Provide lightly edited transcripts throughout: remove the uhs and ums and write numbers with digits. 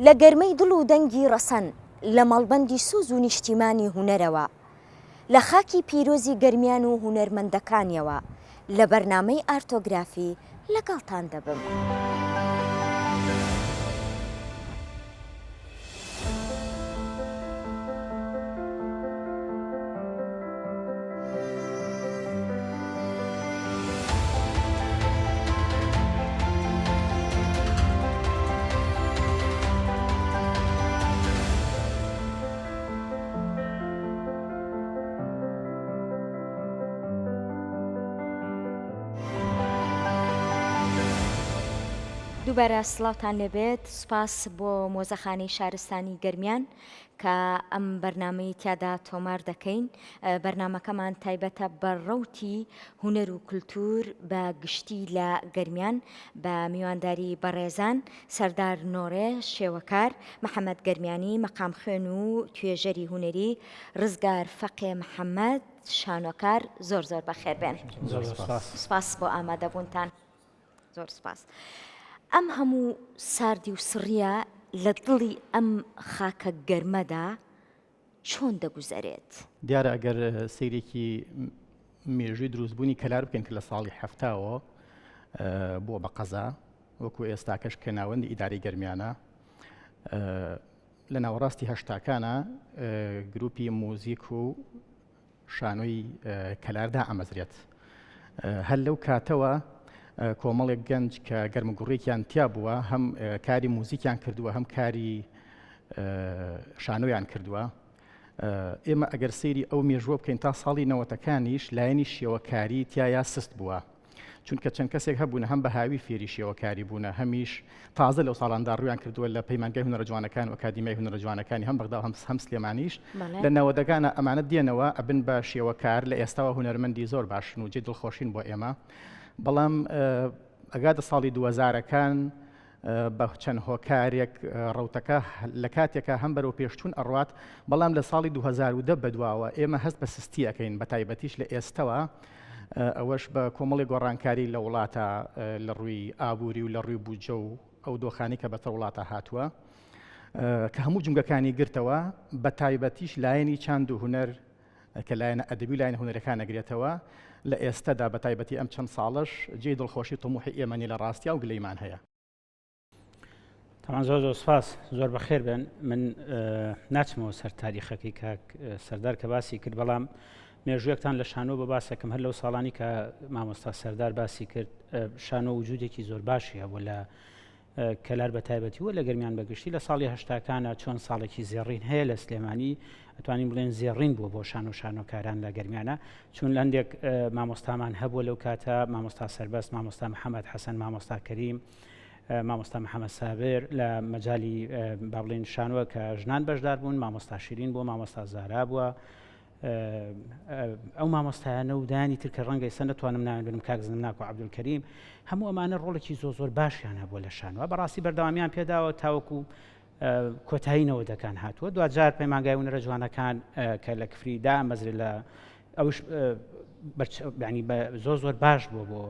لە گەرمەی دڵ و دەنگی ڕەسەن لە مەڵبەندی سوز و نیشتیمانی هونەرەوە لە خاکی پیرۆزی گەرمیان و هونەرمەندەکانیەوە لە بەرنامەی ئارتۆگرافی لەگەڵتان دەبم. دووبارە سڵاوتان لەبێت، سوپاس بۆ مۆزەخانەی شارستانی گەرمیان کە ئەم بەرنامەی تیادا تۆمار دەکەین. بەرنامەکەمان تایبەتە بە ڕەوتی هونەر و کولتور بە گشتی لە گەرمیان بە میوانداری بەڕێزان سەردار نۆڕێ شێوەکار، محەممەد گەرمیانی مەقام خوێن و توێژەری هونەری، ڕزگار فەقێ محەممەد شانۆکار. زۆر زۆر بەخێربێن. سوپاس بۆ ئامادەبوونتان. زۆر سوپاس. ئەم هەموو ساردی و سڕیە لە دڵی ئەم خاکە گەرمەدا چۆن دەگوزارێت؟ دیارە ئەگەر سەیرێکی مێژووی دروستبوونی کەلار بکەین کە لە ساڵی هەفتاوە بۆ بە قەزا وەکو ئێستاکەش کە ناوەندی ئیداری گەرمیانە، لە ناوەڕاستی هەشتاکانە گروپی مۆزیک و شانۆی کەلاردا ئەمەزرێت. هەر لەو کاتەوە کۆمەڵێک گەنج کە گەرمگوڕێکیان تیا بووە، هەم کاری موزیکیان کردووە هەم کاری شانۆیان کردووە. ئێمە ئەگەر سەیری ئەو مێژووە بکەین تا ساڵی نەوەتەکانیش لایەنی شێوەکاری تیایا سست بووە، چونکە چەند کەسێک هەبوون هەم بە هاوی فێری شێوەکاری بوونە، هەمیش تازە لەو ساڵاندا ڕویان کردووە لە پەیمانگای هونەرە جوانەکان و ئەکادیمیای هونەرە جوانەکانی هەم بەغدا و هەم سلێمانیش لە نەوەدەگانە ئەمانە دێنەوە ئەبن بە شێوەکار لە ئێستاوە هونەرمەندی زۆر باشن و جێ دڵخۆشین بۆ ئێمە. بەڵام ئەگادە ساڵی 2000ەکان بە چەند هۆکارێک ڕەوتەکە لە کاتێکە هەم بەرەو پێشچوون ئەڕوات، بەڵام لە ساڵی 2010 بەدواوە ئێمە هەست بە سستی ئەەکەین بە تایبەتیش لە ئێستەوە، ئەوەش بە کۆمەڵی گۆڕانکاری لە وڵاتە لە ڕووی ئابووری و لە ڕووی بوجە و ئەو دۆخانی کە بەتە وڵاتە هاتووە کە هەموو جنگەکانی گرتەوە، بە تایبەتیش لایەنی چاند و هونەر کە لایەنە ئەدەبی و لایەنە هونەرەکان ئەگرێتەوە لە ئێستادا بە تایبەتی ئەم چەند ساڵش جێی دڵخۆشی تۆموحی ئێمەنی لە ڕاستیا و گلەیمان هەیە. تەمان زۆر سوپاس، زۆر بەخێر بن. من ناچمەوە سەر تاریخەکەی کاک سەردار کە باسی کرد، بەڵام مێژوویەکتان لە شانۆ بە باسەکەم هەر لەو ساڵانی کە مامۆستا سەردار باسی کرد. شانۆ وجودێکی زۆر باشی هەبوو لە کەلار بە تایبەتی وە لە گەرمیان بەگشتی. لە ساڵی هەشتاکانە چۆن ساڵێکی زێڕین هەیە لە سلێمانی، ئەتوانین بڵێن زێڕین بووە بۆ شان و شانۆکاران لە گەرمیانە، چون لەندێک مامۆستامان هەبووە لەو کاتە، مامۆستا سەربەست، مامۆستا محەممەد حەسەن، مامۆستا کەریم، مامۆستا محەممەد سابر لە مەجای با بڵێن شانوە کە ژنان بەشدار بوون، مامۆستا شیرین بووە، مامۆستا زارا بووە. ئەو مامۆستایانە و دانی تر کە ڕەنگە ئێستا نەتوانم ناوێن بنم، کاک زنمناک و عەبدولکەریم، هەموو ئەمانە ڕۆڵێکی زۆر باشیان هەبووە لە شانوە. بەڕاستی بەردەوامیان پێداوە تاوەکو کۆتایینەوە دەکان هاتووە. دوجار پەیمانگای هونەرە جوانەکان کە لە کفری دامەزرێت لە ئەوش ینی زۆر باش بووە بۆ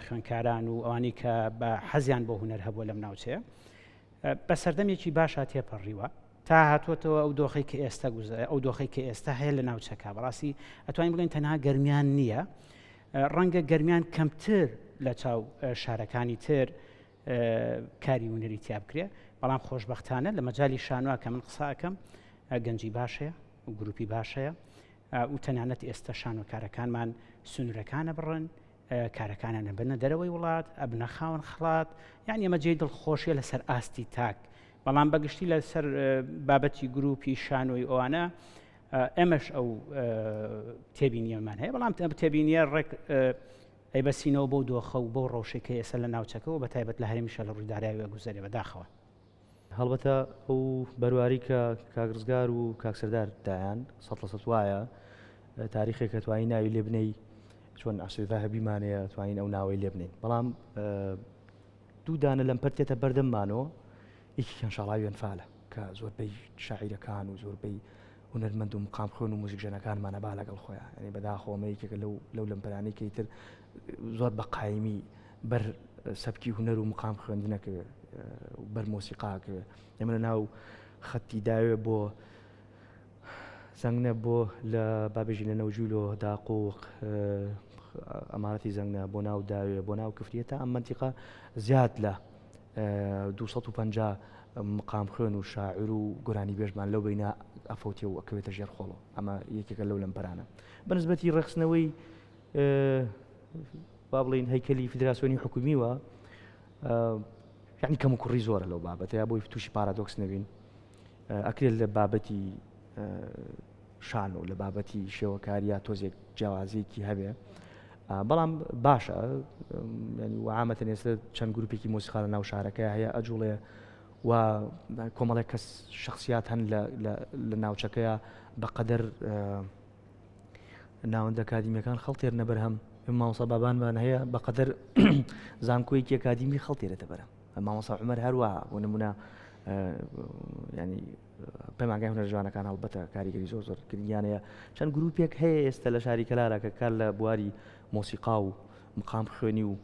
خوێنکاران و ئەوانی کە بە حەزیان بۆ هونەر هەبووە لەم ناوچەیە. بە سەردەمێکی باشە تێپەڕیوە تا هاتووەتەوە ئەو دۆخەی کە ئێستا ئەو دۆخەی کە ئێستا هەیە لە ناوچەکە. بەڕاستی ئەتوانین بڵێن تەنها گەرمیان نییە، ڕەنگە گەرمیان کەمتر لە چاو شارەکانی تر کاری هونەری تیا بکرێ، بەڵام خۆشبەختانە لە مەجای شانوە کە من قساکەم گەنجی باشەیە و گروپی باشەیە و تەنانەت ئێستا شانۆکارەکانمان سنوورەکانە بڕن، کارەکانە نەبنە دەرەوەی وڵات، ئەبنە خاوەن خڵات، یعنی ئەمە جێی دڵخۆشیە لەسەر ئاستی تاک. بەڵام بەگشتی لەسەر بابەتی گروپی شانۆی ئەوانە ئەمەش ئەو تێبینیەمان هەیە، بەڵام تێبینیە ڕێک ئەیبەسینەوە بۆ دۆخە و بۆ ڕەوشێکی ئێستا لە ناوچەکەەوە بە تایبەت لە هەرێمیشە لە ڕوویداراوی گوزارێ بەداخەوە. هەڵبەتە ئەو بەرواری کە کاگرزگار و کاکسەردار دایان 100% وایە تاریخێک کە توانین ناوی لێ بنەی، چۆن عەسوێدا هەبیمانەیە توانین ئەو ناوەی لێ بنین. بەڵام دوو دانە لەم پەرتێتە بەردەممانەوە، یەکیان شاڵاوی ئەنفالە کە زۆربەی شاعیرەکان و زۆربەی هونەرمەند و مقام خوێن و موزیکژەنەکانمانە با لەگەڵ خۆیان، ینی بەداخۆمە یەکێکە لەو لەمپەرانەی کە تر زۆر بە قایمی بەر سەبکی هونەر و مقام خوێندنەکە بەرمۆسیقاکە ئێمە لە ناو خەتی داوێ بۆ زەنگنە بۆ لە بابێژی لە نەوجولۆ داقۆق ئەمانەتی زەنگنە بۆ ناو داوێ بۆ ناو کفریە تا ئەم منتیقە زیاد لە 250 مقام خوێن و شاعر و گۆرانی بێژمان لەو بینە ئەفەوتێ و ئەکەوێتە ژێر خۆڵۆ ئەمە یەکێکە لەو لەمپەرانە بەنسبەتی ڕێخستنەوەی با بڵین هەیکەلی فیدراسیۆنی حکومیوە یعنی کەم و کوڕی زۆرە لەو بابەتە یا بۆی تووشی پارادۆکس نەبین ئەکرێت لە بابەتی شان و لە بابەتی شێوەکاریە تۆزێک جیاوازیەکی هەبێ بەڵام باشە ینی وعامەتەن ئێستا چەند گروپێکی مۆسیقا لە ناو شارەکە هەیە ئەجوڵێ و کۆمەڵێک کەس شخصیات هەن لە ناوچەکەیە بەقەدەر ناوەندە ئەکادیمیەکان خەڵتێرنە بەرهەم مامۆستا بابانمان هەیە بەقەدەر زانکۆیەکی ئەکادیمی خەڵتێرێتە بەرەم مامۆستا عومەر هەروە بۆ نمونە ینی پەیمانگای هونەر جوانەکان هەڵبەتە کاریگەری زۆر زۆر گرنگیانەیە چەند گروپێک هەیە ئێستا لە شاری کەلارە کە کار لە بواری مۆسیقا و مقام خوێنی و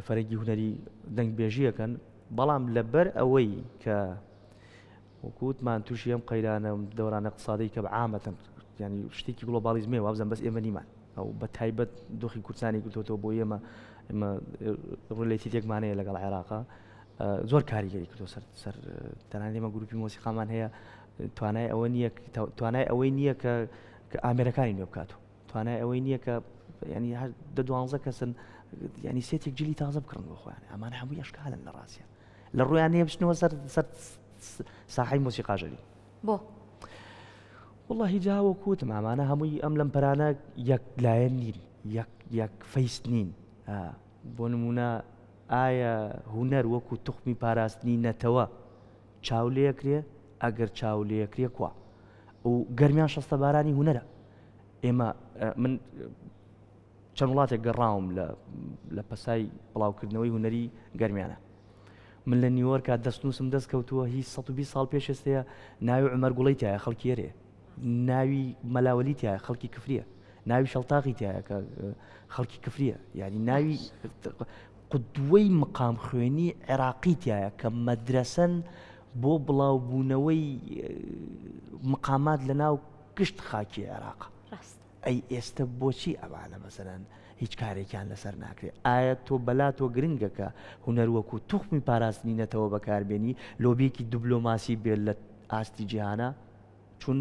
فەرەنگی هونەری دەنگبێژیەکەن بەڵام لەبەر ئەوەی کە وەکووتمان تووشی ئەم قەیرانە دەوران اقتصادی کە عامەتەن ینی شتێکی گلۆبالیزمێ وابزان بەس ئێمە نیمان ئەو بە تایبەت دۆخی کوردستانی گرتوتەوە بۆ ئێمە ڕێلێتیتێکمانەیە لەگەڵ عێراقا زۆر کاریگەری کردو سەر تەنانەت ئێمە گروپی مۆسیقامان هەیە توانای ئەوەی نییە کە ئامێرەکانی نوێ بکات و توانای ئەوەی نییە کە ینی 12 کەسن ینی سێتێک جلی تازە بکڕن بۆ خۆیان ئەمانە هەمووی ئەشکالن لە ڕاستیە لە ڕویان هەیە بچنەوە سەر ساحەی مۆسیقاژەری بۆ والله جاوە کوتم ئەمانە هەمووی ئەم لەمپەرانە یەک لایەن نین یەک فەیس نین بۆ نمونە ئایا هونەر وەکو توخمی پاراستنی نەتەوە چاو لێکرێ ئەگەر چاو لێکرێ کوا و گەرمیان شەستە بارانی هونەرە ئێمە من چەند وڵاتێک گەڕاوم لە پەسای بڵاوکردنەوەی هونەری گەرمیانە من لە نیوەرکە دەستنووسم دەست کەوتووە هیچ 120 ساڵ پێش ئێستەیە ناوی عومەر گوڵەی تایە خەڵکی ئێرێ ناوی مەلاوەلی تایە خەڵکی کفریە ناوی شەڵتاقی تایە کە خەڵکی کفریە یعنی ناوی قودوەی مقام خوێنی عێراقی تایە کە مەدرسەن بۆ بڵاوبوونەوەی مقامات لە ناو گشت خاکی عێراق ئەی ئێستا بۆچی ئەوانە مەسەرەن هیچ کارێکیان لەسەر ناکرێت ئایا تۆ بەلا تۆ گرنگەکە هونەر وەکو توخمی پاراستنی نەتەوە بەکاربێنی لۆبیەکی دیبلۆماسی بێت لە ئاستی جیهانە چون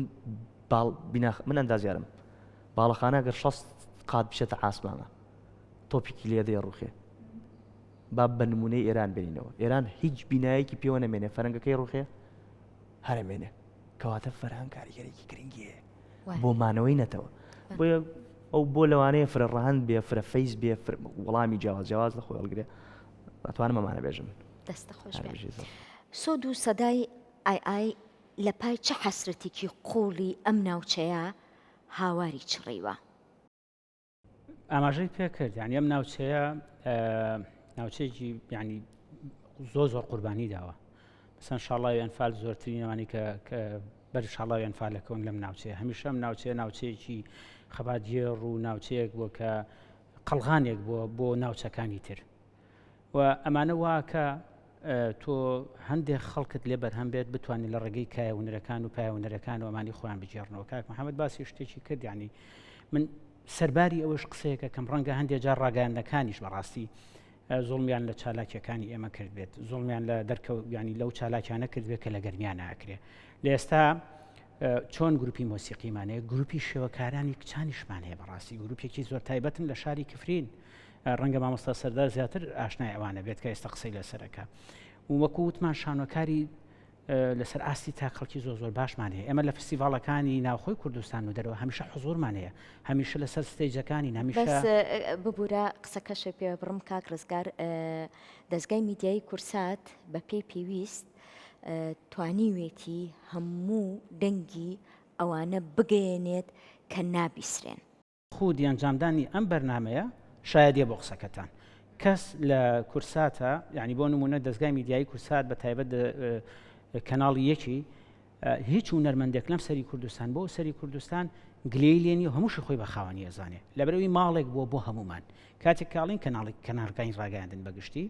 من ئەندازیارم باڵەخانە گەر 6 قات بچێتە ئاسمانە تۆپێکی لێ دەیڕوخێ با بە نمونەی ئێران بینینەوە ئێران هیچ بینایەکی پێوە نەمێنێ فەرەنگەکەی ڕوخێ هەرەمێنێ کەواتە فەرهەنگ کاریگەرێکی گرنگیە بۆ مانەوەی نەتەوە بۆیە ئەو بۆ لەوانەیە فرە ڕەهەند بێ فرە فەیس بێ وەڵامی جیاواز لە خۆی هەڵگرێ ئەتوانم ئەمانە بێژم دەستە خۆش بێ سۆد و سەدای ئای لە پای چه حەسرەتێکی قوڵی ئەم ناوچەیە هاواری چڕیوە ئاماژەی پێ کرد یعنی ئەم ناوچەیە ناوچەیەکی یعنی زۆر قوربانی داوە مثلا شاڵاوی ئەنفال زۆرترینەوانی کە بەر شاڵاوی ئەنفالەکەون لەم ناوچەیە هەمیشە ئەم ناوچەیەکی خەباتگێڕ و ناوچەیەک بووە کە قەڵغانێک بووە بۆ ناوچەکانی تر و ئەمانە وا کە تۆ هەندێک خەڵکت لێ بەرهەم بێت بتوانانی لە ڕێگەی کایە هونەرەکان و پایە هونەرەکان و ئەمانی خۆیان بجێڕنەوە کاک محەممەد باسی شتێکی کرد یعنی من سەرباری ئەوەش قسەیەکە کەم ڕەنگە هەندێک جار ڕاگەاندەکانیش بەڕاستی زوڵمیان لە چالاکیەکانی ئێمە کرد بێت زوڵمیان لە دەرکەوت ینی لەو چالاکیانە کرد بێت کە لە گەرمیان ناکرێ لە ئێستا چۆن گروپی مۆسیقیمانەیە گروپی شێوەکارانی کچانیشمان هەیە بەڕاستی گروپێکی زۆر تایبەتن لە شاری کفرین ڕەنگە مامۆستا سەردار زیاتر ئاشنای ئەوانە بێت کە ئێستا قسەی لەسەرەکە و وەکو وتمان شانۆکاری لەسەر ئاستی تا خەڵکی زۆر باشمان هەیە ئێمە لە فستیڤاڵەکانی ناوخۆی کوردستان و دەرەوە هەمیشە حوزورمان هەیە هەمیشە لەسەر ستێجەکانی هەمیشە بەس ببوورە قسەکەشە پێ بڕم کاک ڕزگار دەستگای میدیایی کورسات بە پێی پێویست توانیوێتی هەموو دەنگی ئەوانە بگەێنێت کە نابیسرێن خودی ئەنجامدانی ئەم بەرنامەیە شایەدیە بۆ قسەکەتان کەس لە کورساتە یعنی بۆ نمونە دەستگای میدیایی کورسات بە تایبەت کەناڵی یەکی هیچ هونەرمەندێک لەم سەری کوردستان بۆ سەری کوردستان گلەی لێنی و هەمووشی خۆی بە خاوەنی ئەزانێ لەبەرەوەی ماڵێک بووە بۆ هەمومان کاتێک کاڵین کەناڵەکانی ڕاگەاندن بەگشتی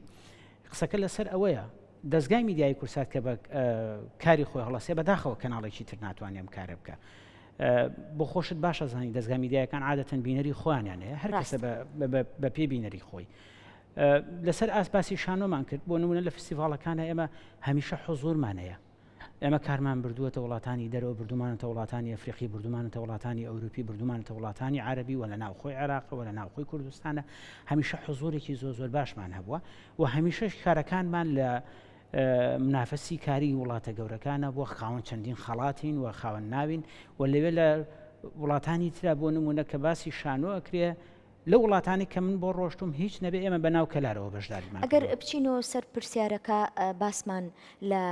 قسەکە لەسەر ئەوەیە دەستگای میدیای کورسات کە بە کاری خۆی هەڵەسێ بەداخەوە کەناڵێکی تر ناتوانێم کارە بکە. بۆ خۆشت باشە زانی دەستگا میدیایەکان عادەتەن بینەری خۆیانیانەیە هەر کەسە بە پێ بینەری خۆی. لەسەر ئاسپاسی شانۆمان کرد بۆ نمونە لە فستیڤالەکانە ئێمە هەمیشە حوزورمانەیە. ئێمە کارمان بردووەتە وڵاتانی دەرەوە بردومانەتە وڵاتانی ئەفریقی بردومانەتە وڵاتانی ئەوروپی بردومانەتە وڵاتانی عربی و لە ناوخۆی عێراقەوە لە ناوخۆی کوردستانە هەمیشە حوزورێکی زۆر باشمان هەبووە و هەمیشەش کارەکانمان لە منافەسی کاری وڵاتە گەورەکانە بۆ خاوەن چەندین خەڵاتین و خاوەن ناوین و لەوێ لە وڵاتانی ترا بۆ نمونە کە باسی شانۆ ئەکرێ لە وڵاتانی کە من بۆ ڕۆشتم هیچ نەبێ ئێمە بەناو کەلارەوە بەشداریمان. ئەگەر بچینەوە سەر پرسیارەکە باسمان لە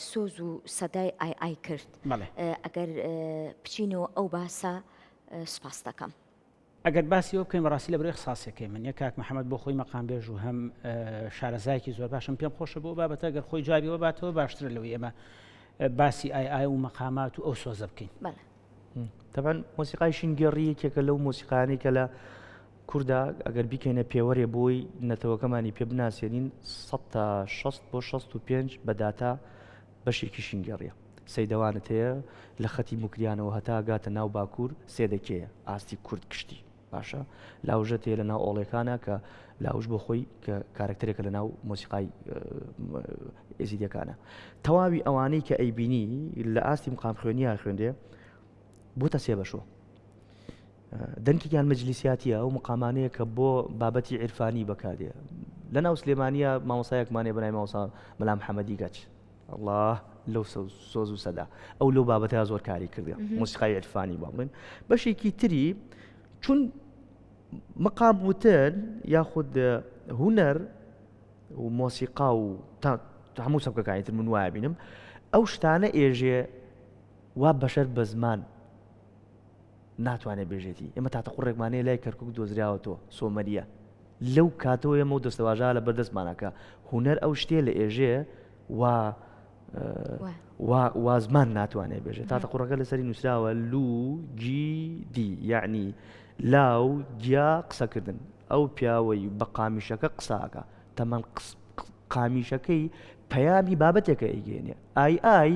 سۆز و سەدای ئای کرد ئەگەر بچینەوە ئەو باسە سوپاس دەکەم. ئەگەر باسی ئەو بکەین بەڕاستی لە بڕێ خساسەکەی من یەک کاک محەممەد بۆ خۆی مەقام بێژ و هەم شارەزایکی زۆر باشم پێم خۆشە بۆ بابەتە گەر خۆی جوابیەوە باتەوە باشترە لەوەی ئێمە باسی ئای و مەقامات و ئەو سۆزە بکەین. طبعا مۆسیقای شینگێڕی یەکێکە لەو مۆسیقانەی کە لە کووردا ئەگەر بیکەینە پێوەرێ بۆی نەتەوەکەمانی پێ بناسیێنین 160 بۆ 65 بەداتا بەشێکی شینگێڕیە. سەیدەوانت هەیە لە خەتی موکریانەوە هەتا گاتە ناو باکوور سێدەکەیە ئاستی کورد کشتی باشە لاوژەت هەیە لە ناو ئۆڵێکانە کە لاوژ بۆ خۆی کە کارکتەرێکە لە ناو مۆسیقای ئێزیدەکانە. تەواوی ئەوانەی کە ئەیبینی لە ئاستی مقام خوێنیان خوێندێ بۆتە سێ بەشۆ. دەنکێکیان مەجلیسیاتیە ئەو مقامانەیە کە بۆ بابەتی عیرفانی بەکاردێ. لە ناو سلێمانیە مامۆسایەکمانێ بەنای مامۆستا مەلا محەممەدی گەچ الله لەو سۆز و سەدا ئەو لەو بابەتە زۆر کاری کردێ مۆسیقای عیرفانی با بڵێن. بەشێکی تری چون مقام وتن یاخود هونەر و مۆسیقا و هەموو سەبکەکانی تر من وایە بینم ئەو شتانە ئێژێ وا بەشەر بە زمان ناتوانێت بێژێتی. ئێمە تاتە قوڕێکمانەیە لای کەرکک دۆزراوەتەوە سۆمەریە لەو کاتەوە ئێمە و دەستەواژە لە بەردەستمانەکە هونەر ئەو شتێ لە ئێژێ وازمان ناتوانێت بێژێت. تاتە قوڕەکە لەسەری نووسراوە لو جی دی یعنی لاو گیا قسەکردن ئەو پیاوەی بە قامیشەکە قساکە تەمەەن قامیشەکەی پەیامی بابەتێکە ئەیگەێنێ. ئای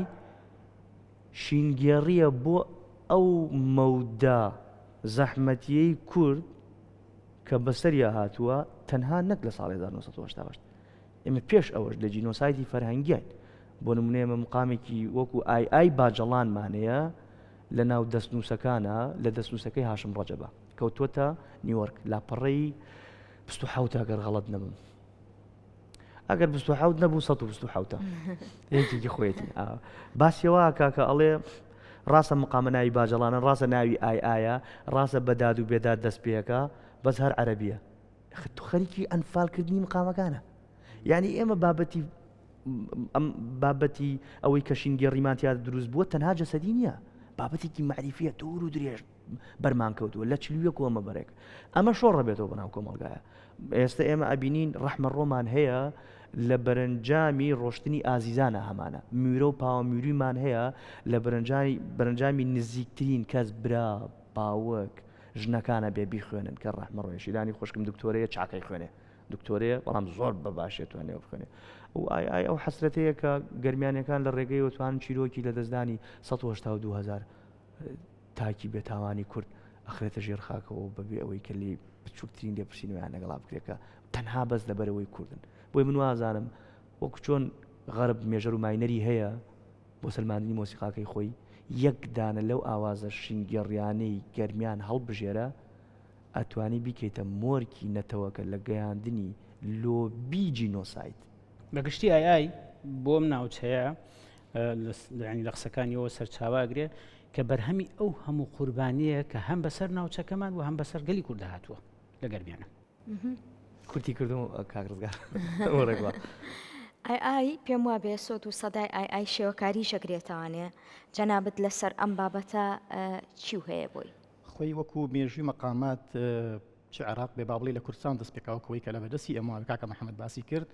شینگێڕیە بۆ ئەو مەودا زەحمەتیەی کورد کە بەسەریا هاتووە تەنها نەک لە ساڵی 1970. ئێمە پێش ئەوەش لە جینۆسایدی فەرهەنگیان بۆ نمونە ئێمە مقامێکی وەکو ئای باجەڵانمانەیە لە ناو دەستنووسەکانە لە دەستنووسەکەی هاشم ڕەجەبە کەوتووەتە نیویۆرک لاپەڕەی 27 ئەگەر غەڵەت نەبم. ئەگەر 27 نەبوو 127 یەکێکی خۆیەتی باسیەوە کاکە ئەڵێ ڕاستە مقامە ناوی باجەڵانە ڕاستە ناوی ئایە ڕاستە بەداد و بێداد دەست پێەکە بەس هەر عەرەبیە. تو خەریکی ئەنفالکردنی مقامەکانە. یعنی ئێمە بابەتی ئەوەی کە شینگێڕیمان تیا دروست بووە تەنها جەسەدی نییە بابەتێکی معریفیە دوور و درێژ بەرمان کەوتووە لە 41 کۆمەبەرێک ئەمە شۆڕە بێتەوە بەناو کۆمەڵگایە. ئێستا ئێمە ئەبینین ڕەحمە ڕۆمان هەیە لە بەرەنجامی ڕۆشتنی ئازیزانە هەمانە میرە و پاوەمیرویمان هەیە لە بەرەنجامی نزیکترین کەس برا باوەک ژنەکانە بێبی خوێنن کە ڕەحمە ڕۆیشیدانی خۆشکم دکتۆرەیە چاکەی خوێنێ دکتۆرەیە بەڵام زۆر بەباشێتوانێ بخوێنێ و ئەو حەسرەتەیە کە گەرمیانەکان لە ڕێگەی وتوان چیرۆکی لە دەستدانی 1970 تاکی بێتاوانی کورد ئەخرێتە ژێر خاکەوە بەبێ ئەوەی کە لی بچووکترین لێپرسینەوەیان لەگەڵا بکرێتکە تەنها بەس لەبەرەوەی کوردن. بۆی من وازانم وەکو چۆن غەرب مێژەر و ماینەری هەیە بۆ سەلماندنی مۆسیقاکەی خۆی یەک دانە لەو ئاوازە شینگێڕیانەی گەرمیان هەڵبژێرە ئەتوانی بیکەیتە مۆرکی نەتەوەکە لە گەیاندنی لۆبی جینۆساید. بەگشتی ئای بۆم ناوچەیە لە قسەکانیەوە سەرچاواگرێ کە بەرهەمی ئەو هەموو قوربانیە کە هەم بەسەر ناوچەکەمان و هەم بەسەر گەلی کوردە هاتووە لە گەرمیانە. کورتی کردم کاکرزگار ئای پێم وابێ سۆت و سەدای ئای شێوەکاری شەگرێتوانێ جەنابەت لەسەر ئەم بابەتە چی هەیە بۆی؟ خۆی وەکو مێژووی مەقامات چ عێراق بێ بابڵی لە کوردستان دەست پێکاوکەوەی کە لە بەدەستی ئەمە کاکە محەممەد باسی کرد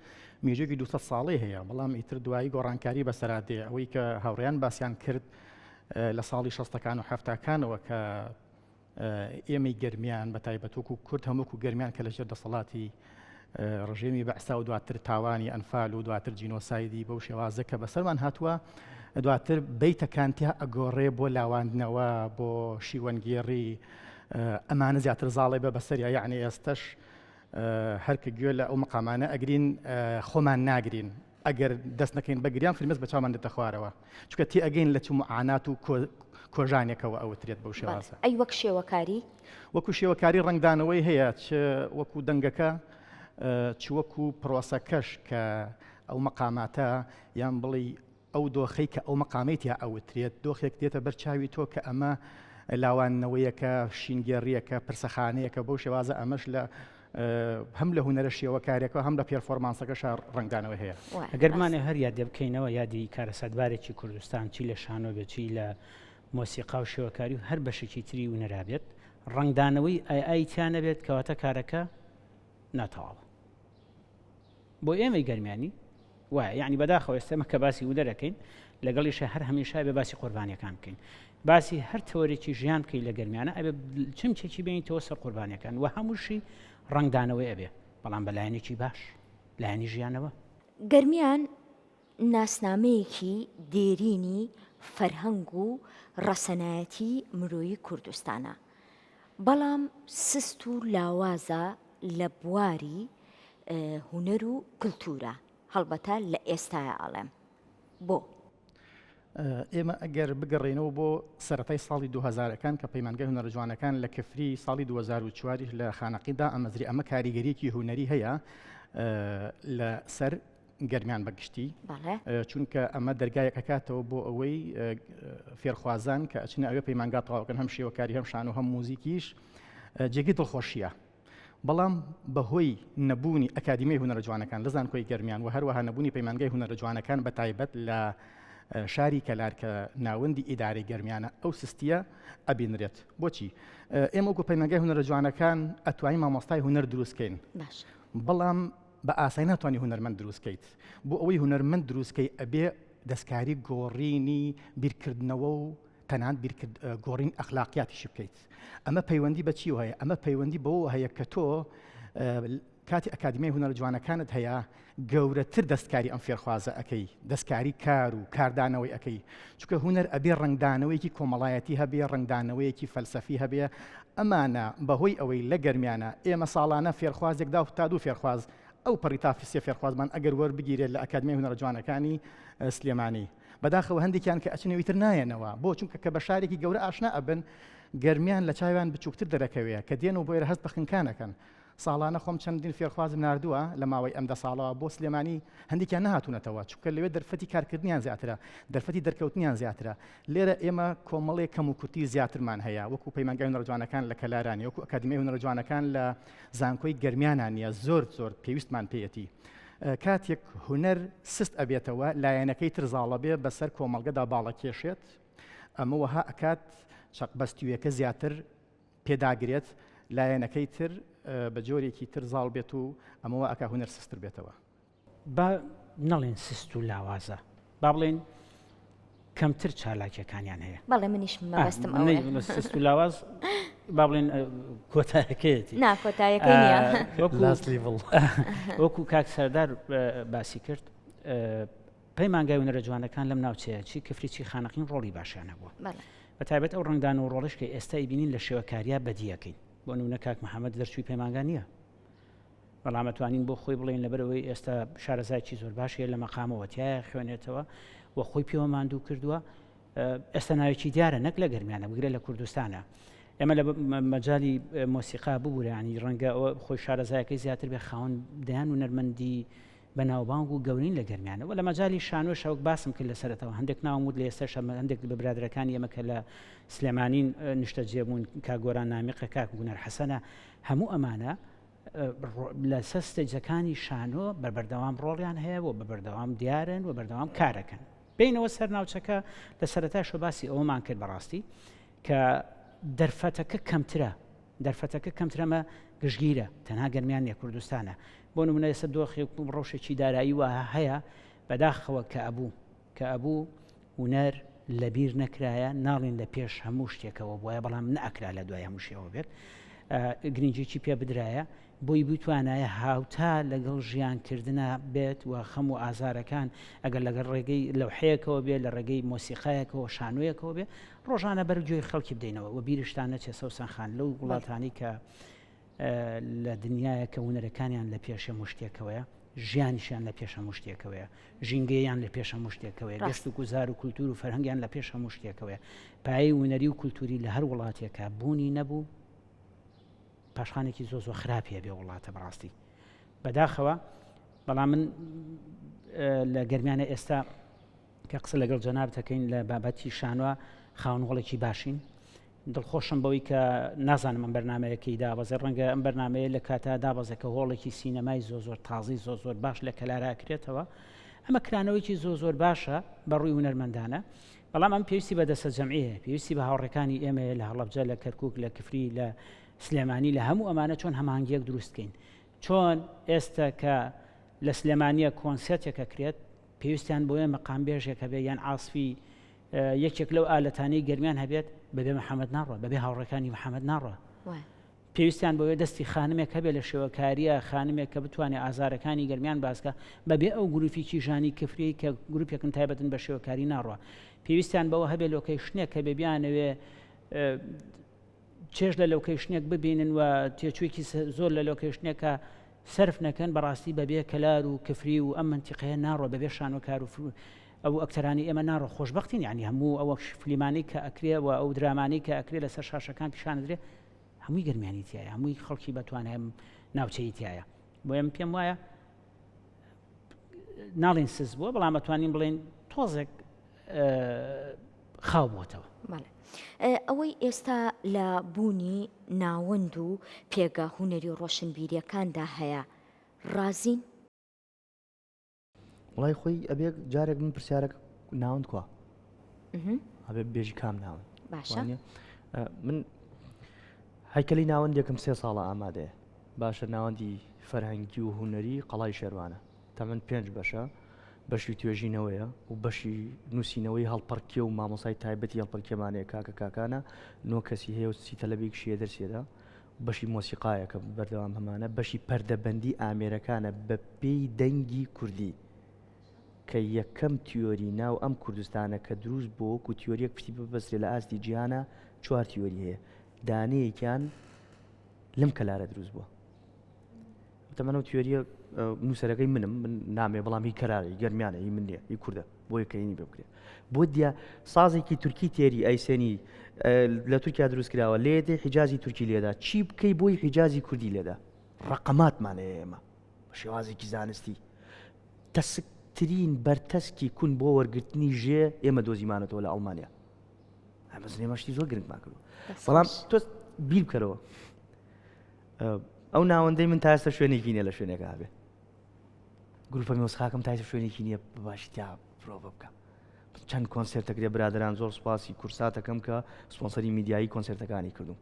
مێژوێکی 200 ساڵی هەیە بەڵام ئیتر دوایی گۆڕانکاری بەسەرادێ ئەوەی کە هاوڕێیان باسییان کرد لە ساڵی 60ەکان و 70ەکانەوە کە ئێمەی گەرمیان بە تایبەتوەکو کورد هەمووکو گەرمیان کە لەژێر دەسەڵاتی ڕژێمی بەعسا و دواتر تاوانی ئەنفال و دواتر جینۆسایدی بەو شێوازە کە بەسەرمان هاتووە دواتر بیتەکانتیا ئەگۆڕێ بۆ لاواندنەوە بۆ شیوەنگێڕی ئەمانە زیاتر زاڵێ بە بەسەریە یعنی ئێستش هەرکە گوێ لە ئەو مقامانە ئەگرین خۆمان ناگرین ئەگەر دەست نەکەین بەگریان فیلمس بە چاومان دێتە خوارەوە چونکە تی ئەگەین لە چ معانات و کۆژانێکەوە ئەوترێت بەو شێوازە ئەی وەک شێوەکاری وەکو شێوەکاری ڕنگدانەوەی هەیە وەکو دەنگەکە چ وەکو پرۆسەکەش کە ئەو مقاماتە یان بڵی ئەو دۆخەی کە ئەو مقامێتیا ئەوترێت دۆخێک دێتە بەرچاوی تۆ کە ئەمە لاوانەوەیەکە شینگێڕیەکە پرسەخانەیەکە بەو شێوازە ئەمەش لە هەم لە هونەرە شێوەکارێکەوە هەم لە پێرفۆرمانسەکەش ڕنگدانەوە هەیە ئەگەرمانێ هەر یاد بکەینەوە یادی کارەسەدبارێکی کوردستان چی لە شانۆ بێت چی لە مۆسیقا و شێوەکاری و هەر بەشێکی تری ونەرا بێت ڕنگدانەوەی ئایتیانە بێت کەواتە کارەکە ناتەواوە بۆ ئێمەی گەرمیانی وایە یعنی بەداخەوە ئێستەمە کە باسی ودەرەکەین لەگەڵیشە هەر هەمیشە بێ باسی قوربانیەکان بکەین باسی هەر تەوەرێکی ژیان بکەی لە گەرمیانە ئەبێ چمچێکی بینیتەوە سەر قوربانیەکان و هەمووشی ڕنگدانەوەی ئەبێ بەڵام بەلایەنێکی باش لایەنی ژیانەوە گەرمیان ناسنامەیەکی دێرینی فەرهەنگ و ڕەسەنایەتی مرۆیی کوردستانە بەڵام سست و لاوازە لە بواری هونەر و کلتورە هەڵبەتە لە ئێستایە ئەڵێم بۆ ئێمە ئەگەر بگەڕێنەوە بۆ سەرەتای ساڵی 2000ەکان کە پەیمانگای هونەرە جوانەکان لە کفری ساڵی 2004 لە خانەقیدا ئەمەزری ئەمە کاریگەریەکی هونەری هەیە لە سەر گەرمیان بەگشتی چونکە ئەمە دەرگایەک ئەکاتەوە بۆ ئەوەی فێرخوازان کە ئەچنە ئەوێ پەیمانگا تەواوکەن هەم شێوەکاری هەم شان و هەم موزیکیش جێگی دڵخۆشیە بەڵام بەهۆی نەبوونی ئەکادیمی هونەرە جوانەکان لە زانکۆی گەرمیان و هەروەها نەبوونی پەیمانگای هونەرە جوانەکان بە تایبەت لە شاری کەلار کە ناوەندی ئیدارەی گەرمیانە ئەو سستیە ئەبینرێت بۆچی ئێمە وەکو پەیمانگای هونەرە جوانەکان ئەتوانین مامۆستای هونەر دروستکەین بەڵام بە ئاسایی ناتوانانی هونەرمەند دروستکەیت بۆ ئەوەی هونەرمەند دروستکەی ئەبێ دەستکاری گۆڕینی بیرکردنەوە و تەنان گۆڕین ئەخلاقیاتیشی بکەیت ئەمە پەیوەندی بە چی هەیە ئەمە پەیوەندی بەوە هەیە کە تۆ کاتی ئەکادیمیای هونەرە جوانەکانت هەیە گەورەتر دەستکاری ئەم فێرخوازە ئەەکەی دەستکاری کار و کاردانەوەی ئەەکەی چونکە هونەر ئەبێ ڕنگدانەوەیکی کۆمەڵایەتی هەبێ ڕنگدانەوەیەکی فەلسەفی هەبێ ئەمانە بەهۆی ئەوەی لە گەرمیانە ئێمە ساڵانە فێرخوازێکدا و تا دوو فێرخواز ئەو پەڕیتافی سێ فێرخوازمان ئەگەر وەربگیرێت لە ئەکادیمیای هونەرە جوانەکانی سلێمانی بەداخەوە هەندێکیان کە ئەچنەوەیتر نایەنەوە بۆ چونکە کە بە شارێکی گەورە ئاشنا ئەبن گەرمیان لە چاویان بچووکتر دەرەکەوێت کە دێنەوە بۆ ئێرە هەست بە خنکانەکەن ساڵانە خۆم چەندین فێرخوازم نردووە لە ماوەی ئەم 10 ساڵەوە بۆ سلێمانی هەندێکیان نهاتوونەتەوە چونکە لەوێ دەرفەتی کارکردنیان زیاترە دەرفەتی دەرکەوتنیان زیاترە لێرە ئێمە کۆمەڵێک کەم و کورتی زیاترمان هەیە وەکو پەیمانگای هونەرە جوانەکان لە کەلارانی وەکو ئەکادیمیای هونەرە جوانەکان لە زانکۆی گەرمیانان نیە زۆر پێویستمان پێیەتی کاتێک هونەر سست ئەبێتەوە لایەنەکەی تر زاڵە بێ بەسەر کۆمەڵگەدا باڵە کێشێت ئەمە وەها ئەکات چەقبەستیویەکە زیاتر پێداگرێت لایەنەکەی تر بە جۆرێکی تر زاڵ بێت و ئەمەوە ئەکا هونەر سستر بێتەوە با نەڵێن سست و لاوازە با بڵێن کەمتر چالاکیەکانیان هەیە بەڵێ منیش مەبەستم ئەوە سست و لاواز با بڵێن کۆتایەکەیەتی ناکۆتایەکەی نییە وەکو کاک سەردار باسی کرد پەیمانگای هونەرە جوانەکان لەم ناوچەیە چی کفریی خانەقین ڕۆڵی باشیانە بووە بە تایبەت ئەو ڕنگدان و ڕۆڵش کە ئێستا ئیبینین لە شێوەکاریە بەدیەکەین بۆ نمونە کاک محەممەد دەرچووی پەیمانگا نییە بەڵام ئەتوانین بۆ خۆی بڵێن لەبەرەوەی ئێستا شارەزایکی زۆر باشیە لە مەقامەوەتیایە خوێنێتەوە و خۆی پێوە ماندوو کردووە ئێستا ناوێکی دیارە نەک لە گەرمیانە بگرێ لە کوردستانە ئێمە لە مەجای مۆسیقا ببوورانی ڕەنگە ئەوە خۆی شارەزایەکەی زیاتر بێ خاوەن دەیان و نەرمەندی بەناوبانگ و گەورین لە گەرمیانە و لە مەجای شانۆ شەوک باسم کرد لەسەرەتەوە هەندێک ناومود لە ئێستا هەندێک بە برادرەکانی ئێمە کە لە سلێمانین نیشتە جێبوون کاگۆران نامیقە کاک گونەر حەسەنە هەموو ئەمانە لە سەستێجەکانی شانۆ بەردەوام ڕۆڵیان هەیە و بە بەردەوام دیارن و بەردەوام کارەکەن بینەوە سەر ناوچەکە لە سەرەتاشە باسی ئەوەمان کرد بەڕاستی کە دەرفەتەکە کەمترەمە گشتگیرە تەنها گەرمیان نیە کوردستانە بۆ نمونە ئێستا دۆخی ڕۆژێکی دارایی وە هەیە بەداخەوە کە ئەبوو هونەر لەبیر نەکرایە ناڵین لە پێش هەموو شتێکەوە بۆیە بەڵام نەئەکرا لە دوای هەموو شێوە بێت گرنگجێکی پێ بدرایە بۆی بتوانایە هاوتا لەگەڵ ژیانکردە بێت و خەم و ئازارەکان ئەگەر لەگەڵ ڕێگەی لەوحەیەکەوە بێ لە ڕێگەی مۆسیقایەکەوە شانۆیەکەوە بێ ڕۆژانە بەرگوێی خەڵکی بدەینەوە و بیرشتانە چێ سەوسەنخان لەو وڵاتانی کە لە دنیاە کە ونەرەکانیان لە پێشە مشتێکەوەیە ژیانیشیان لە پێشە مشتێکەوەیە ژینگەیان لە پێشە مشتێکەوەیە گەشت و گوزار و کولتور و فەرهەنگیان لە پێشە مشتێکەوەیە پایەی ونەری و کولتوری لە هەر وڵاتێکە بوونی نەبوو پاشخانێکی زۆ خراپیە بێ وڵاتە بەڕاستی بەداخەوە بەڵام من لە گەرمیانە ئێستا کە قسە لەگەڵ جەناب دەکەین لە بابەتی شانوە خاوەنوەڵێکی باشین دڵخۆشم بەوەی کە نازانم ئەم بەرنمەیەکەی دابەزێ ڕەنگە ئەم بەرنمەیە لە کاتا دابەزێکە هۆڵێکی سینەمای زۆر تازی زۆر باش لە کەلاراکرێتەوە ئەمە کرانەوەیکی زۆر باشە بەڕووی هونەرمەندانە بەڵام ئەم پێویستی بە دەستە جەمعیە پێویستی بە هاوڕێکانی ئێمە لە هەڵەبجە لە کەرکووک لە کفری لە سلێمانی لە هەموو ئەمانە چۆن هەماهنگیەک دروستکەین چۆن ئێستا کە لە سلێمانیە کۆنسێرتێکە کرێت پێویستیان بۆیە مەقامبێژێکە بێ یان عاسفی یەکێک لەو ئالەتانەی گەرمیان هەبێت بەبێ محەممەد ناڕۆ بەبێ هاوڕەکانی محەممەد ناڕۆ پێویستیان بۆیە دەستی خانمێک هەبێ لە شێوەکاریە خانمێک کە بتوانێت ئازارەکانی گەرمیان باسکە بەبێ ئەو گروپێکی ژانی کفری کە گروپێکن تایبەتن بە شێوەکاری ناڕۆ پێویستیان بەوە هەبێ لۆکەیشنێک کە بێبیانەوێ چێژ لە لۆکەیشنێک ببینن و تێچوویکی زۆر لە لۆکەیشنێکە سرف نەکەن بەڕاستی بەبێ کەلار و کفری و ئەم منتیقەیە ناڕۆ بەبێ شانۆکار و ئەو ئەکتەرانی ئێمە ناڕۆ خۆشببختین یعنی هەموو ئەوە فلیمانی کە ئەکرێ و ئەو درامانی کە ئەکرێ لەسەر شاشەکان پیشانەدرێ هەمووی گەرمیانی تایە هەمووی خەڵکی بەتوانێم ناوچەی تایە بۆ ئەم پێم وایە ناڵین سز بووە بەڵام ئەتوانین بڵێن تۆزێک خاو بووەتەوە ئەوەی ئێستا لە بوونی ناوەند و پێگە هونەری و ڕۆشنبیریەکاندا هەیە ڕازین وڵای خۆی ئەبێ جارێک من پرسیارێک ناوەند کووە ئەبێ بێژی کام ناوەند باشە من هەیکەلی ناوەندێکم 3 ساڵە ئامادەیە باشە ناوەندی فەرهەنگی و هونەری قەڵای شێروانە تەمەن 5 بەشە بەشی توێژینەوەیە و بەشی نووسینەوەی هەڵپەرکێ و مامۆسای تایبەتی هەڵپەرکێمانەیە کاکە کاکانە 9 کەسی هەیە و سی تەلەبێک شیە دەرسێدا بەشی مۆسیقایە کە بەردەوام هەمانە بەشی پەردەبەندی ئامێرەکانە بە پێی دەنگی کوردی کە یەکەم تیۆری ناو ئەم کوردستانە کە دروست بۆ وەکو تیۆریەک پشتی ببەسترێ لە ئاستی جیهانە 4 تیۆری هەیە دانەیەکیان لەم کەلارە دروست بووە تەمەنە و تیۆریە نووسەرەکەی من نامێ بەڵام هی کەراری گەرمیانە هی من نییە هی کووردە بۆ یەکەینی پێ بکرێت بۆ دیە سازێکی تورکی تێری ئەیسێنی لە تورکیا دروست کراوە لێدێ حیجازی تورکی لێدا چی بکەی بۆی حیجازی کوردی لێدا ڕقەماتمانەیە ئێمە بە شێوازێکی زانستی تەسکترین بەرتەسکی کون بۆ وەرگرتنی ژێ ئێمە دۆزیمانەتەوە لە ئەڵمانیا ئەمە زنێمەشتی زۆر گرنگمان کردو بەڵام تۆ بیر بکەرەوە ئەو ناوەندەی من تا ئێستا شوێنێکی نییە لە شوێنێکە هەبێ گروپە مۆسیقاکەم تا ئێستا شوێنێکی نییە باشی تا پرۆڤە بکە چەند کۆنسێرتەکرێ برادران زۆر سوپاسی کورساتەکەم کە سپۆنسەری میدیایی کۆنسێرتەکانی کردوم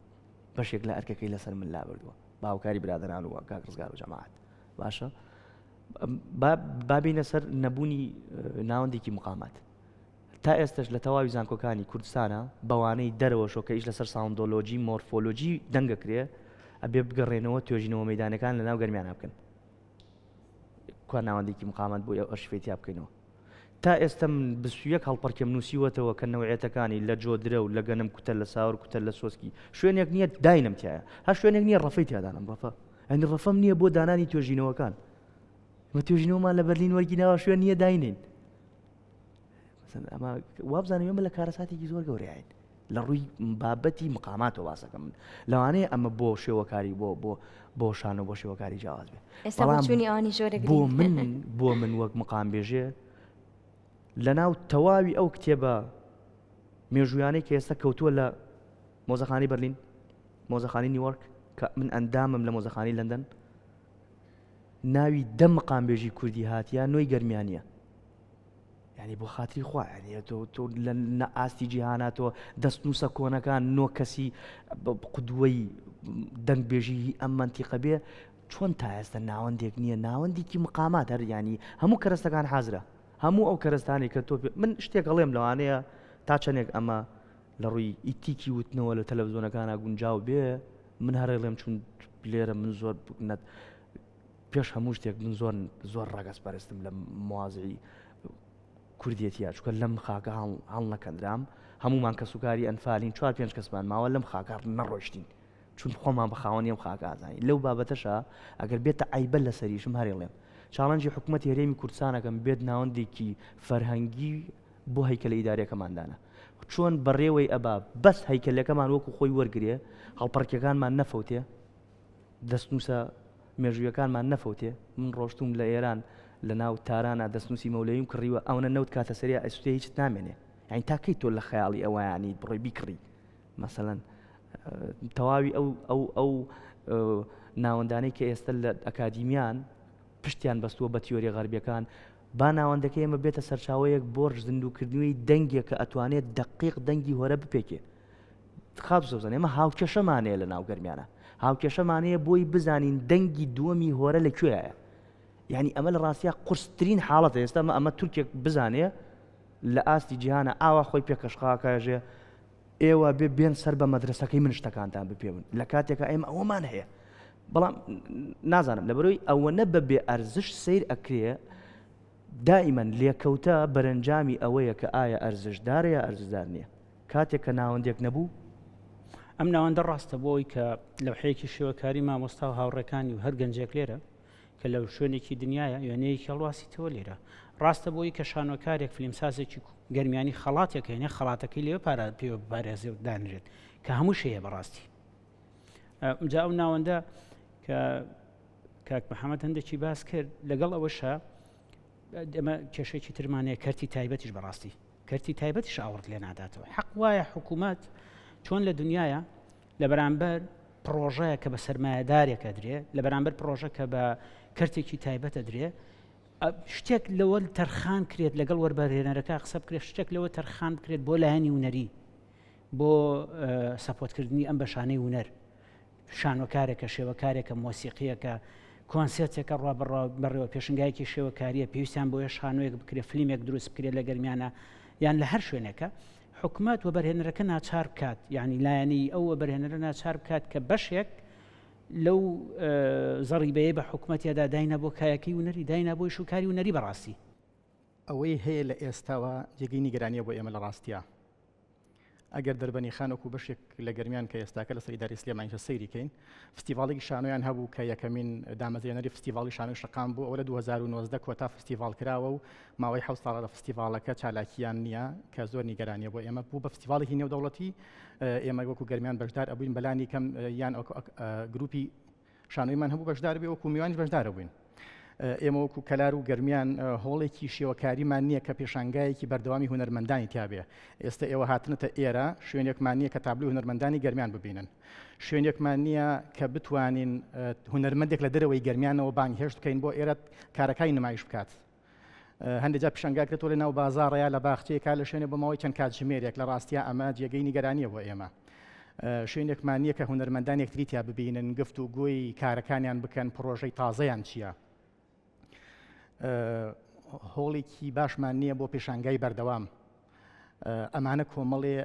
بەشێک لە ئەرکەکەی لەسەر من لابردووە باوکاری برادران و کاک ڕزگار و جەماعەت باشە بابینە سەر نەبوونی ناوەندێکی مقامات تا ئێستش لە تەواوی زانکۆکانی کوردستانە بەوانەی دەرەوە شۆکەیش لەسەر ساوندۆلۆجی مۆرفۆلۆجی دەنگەکرێ ئەبێ بگەڕێنەوە توێژینەوە مەیدانەکان لە ناو گەرمیانە بکەن کوان ناوەندێکی مقامات بۆ ئەرشفێتیا بکەینەوە تا ئێستا من 21 هەڵپەرکێم نووسیوەتەوە کە نەوعێتەکانی لە جۆدرە و لە گەنم کوتە لە ساور کوتە لە سۆسکی شوێنێک نییە داینم تایە هە شوێنێک نییە ڕەفەی تیادانم ڕەفە ئەنی ڕەفەم نییە بۆ دانانی توێژینەوەکان مە توێژینەوەمان لە بەرلین وەرگیناوە شوێن نییە داینین ئەمە وابزانم ئێمە لە کارەساتێکی زۆر گەورەیین لە ڕووی بابەتی مقاماتەوە باسەکەم من لەوانەیە ئەمە بۆ شێوەکاری بۆ شانە بۆ شێوەکاری جیاواز بێت بۆ من وەک مقام بێژێ لە ناو تەواوی ئەو کتێبە مێژویانەی کە ئێستا کەوتووە لە مۆزەخانەی بەرلین مۆزەخانەی نیوەرک کە من ئەندامم لە مۆزەخانەی لەندەن ناوی 10 مقام بێژی کوردی هاتیە نۆی گەرمیانیە یعنی بۆ خاتری خوا یعنی تۆ لە ئاستی جیهاناتەوە دەستنووسە کۆنەکان 9 کەسی قودوەی دەنگبێژی ئەم منتیقە بێ چۆن تا ئێستا ناوەندێک نییە ناوەندێکی مقامات هەر ینی هەموو کەرەستەکان حازرە هەموو ئەو کەرەستانی کە تۆ من شتێک هەڵێم لەوانەیە تا چەندێک ئەمە لە ڕووی ئیتیکی وتنەوە لە تەلەڤیزۆنەکانە گونجاو بێ من هەرێڵێم چون لێرە من زۆر پێش هەموو شتێک من زۆر ڕاگەز پەرستم لە موازی کوردیەتیە چکە لەم خاکە هەڵ نەکەندرام هەمومان کە سوکاری ئەنفالین 4-5 کەسمان ماوە لەم خاکار نەڕۆشتین چون خۆمان بە خاوەنی ئەم خاکە ئازانی لەو بابەتەشە ئەگەر بێتە عیبە لە سەریشم هەرێڵێم چاڵەنجی حکوومەتی هەرێمی کوردستانەکەم بێت ناوەندێکی فەرهەنگی بۆ هەیکەلە ئیدارەکەماندانە چۆن بەڕێوەی ئەبا بەس هەیکەلەکەمان وەکو خۆی وەرگێ هەڵپەرکیەکانمان نەفەوتێ دەستنووسە مێژوویەکانمان نەفەوتێ من ڕۆشتوم لە ئێران لە ناو تارانە دەستنووسی مەولەویم کڕیوە ئەوە نەوت کاتە سەریا ئەسوتێ هیچ نامێنێ یعنی تاکەی تۆ لە خەیاڵی ئەوەیانی بڕۆی بیکڕی مەسەڵەن تەواوی ئەو ناوەندانەی کە ئێستا لە ئەکادیمیان پشتیان بەستووە بە تیۆری غەربیەکان با ناوەندەکەی ئێمە بێتە سەرچاوەیەک بۆ ڕژدندوکردنەوەی دەنگێک کە ئەتوانێت دقیق دەنگی هۆرە بپێکێ خاپ زۆزان ئێمە هاوکێشەمانەیە لە ناو گەرمیانە هاوکێشەمانەیە بۆی بزانین دەنگی دووەمی هۆرە لەکوێیە یعنی ئەمە لە ڕاستیە قورسترین حاڵەتە ئێستا ئەمە تورکێک بزانێ لە ئاستی جیهانە ئاوا خۆی پێکەشخاکەژێ ئێوە بێن سەر بە مەدرسەکەی من شتەکانتان بپێون لە کاتێکە ئێمە ئەوەمان هەیە بەڵام نازانم لەبەرەوەی ئەوەنە بەبێ ئەرزش سیر ئەکرێ دائیمەن لێکەوتە بەرەنجامی ئەوەیە کە ئایا ئەرزشدارە یا ئەرزشدار نییە کاتێک کە ناوەندێک نەبوو ئەم ناوەندە ڕاستە بۆی کە لەوحەیەکی شێوەکاری مامۆستا و هاوڕێکانی و هەر گەنجێک لێرە کە لەو شوێنێکی دنیاە وێنەیەکی هەڵواسیتەوە لێرە ڕاستە بۆی کە شانۆکارێک فیلمسازێکی گەرمیانی خەڵاتێک هێنێ خەڵاتەکەی لێوە پێوە بارێزێ و دانرێت کە هەموو شەیە بەڕاستی جا ئەو ناوەندە کە کاک محەممەد هەندێکی باس کرد لەگەڵ ئەوەشە ئەمە کێشێکی ترمانەیە کەرتی تایبەتیش بەڕاستی کەرتی تایبەتیش ئاورد لێ ناداتەوە حەق وایە حکوومەت چۆن لە دنیاە لە بەرامبەر پرۆژەیە کە بە سەرمایه‌دارێکە درێ لە بەرامبەر پرۆژە کە بە کەرتێکی تایبەتە درێ شتێک لەوە تەرخان کرێت لەگەڵ وەربەرهێنەرەکە قسە بکرێت شتێک لەوە تەرخان بکرێت بۆ لایەنی هونەری بۆ سەپۆرتکردنی ئەم بەشانەی هونەر شانۆکارێکە شێوەکارێکە مۆسیقیەکە کۆنسێرتێکە بەڕێوە پێشنگایەکی شێوەکاریە پێویستیان بۆیە شانۆیەک بکرێت فیلمێک دروست بکرێت لە گەرمیانە یان لە هەر شوێنێکە حکومەت وەبەرهێنەرەکە ناچار بکات یعنی لایەنی ئەو وەبەرهێنەرە ناچار بکات کە بەشێک لەو زەڕیبەیە بە حکومەتیەدا داینە بۆ کایەکەی ونەری داینە بۆی شوکاری ونەری بەڕاستی ئەوەی هەیە لە ئێستاوە جێگەی نیگەرانیە بۆ ئێمە لە ڕاستیە ئەگەر دەربەنی خانۆک و بەشێک لە گەرمیان کە ئێستاکە لە سەری داری سلێمانیشە سەیریکەین فستیڤاڵێکی شانۆیان هەبوو کە یەکەمین دامەزرێنەری فستیڤاڵی شانۆی شەقام بوو ئەوە لە 2019 کۆتا فستیڤاڵ کراوە و ماوەی 7 ساڵە لە فستیڤاڵەکە چالاکیان نییە کە زۆر نیگەرانیە بۆ ئێمە بوو بە فستیڤاڵێکی نێودەوڵەتی ئێمە وەکو گەرمیان بەشدار ئەبووین بەلانی کەم یان گروپی شانۆیمان هەبوو بەشدار بێ وەکو میوانیش بەشدارە بووین ئێمە وەکو کەلار و گەرمیان هۆڵێکی شێوەکاریمان نییە کە پێشانگایەکی بەردەوامی هونەرمەندانی تیابێ ئێستا ئێوە هاتنتە ئێرە شوێنێکمان نییە کە تابلو هونەرمەندانی گەرمیان ببینن شوێنێکمان نییە کە بتوانین هونەرمەندێک لە دەرەوەی گەرمیانەوە بانگهێشت بکەین بۆ ئێرە کارەکەی نمایش بکات هەندێک جا پیشانگاکرێتەوە لە ناو بازاڕەیە لە باخچەیەکا لە شوێنێ بۆ ماوەی چەند کاتژمێرێک لە ڕاستیە ئەمە جێگەی نیگەرانیە بۆ ئێمە شوێنێکمان نییە کە هونەرمەندانێک تریتیا ببینن گفت و گوۆی کارەکانیان بکەن پرۆژەی تازەیان چییە هۆڵێکی باشمان نییە بۆ پێشانگای بەردەوام ئەمانە کۆمەڵێ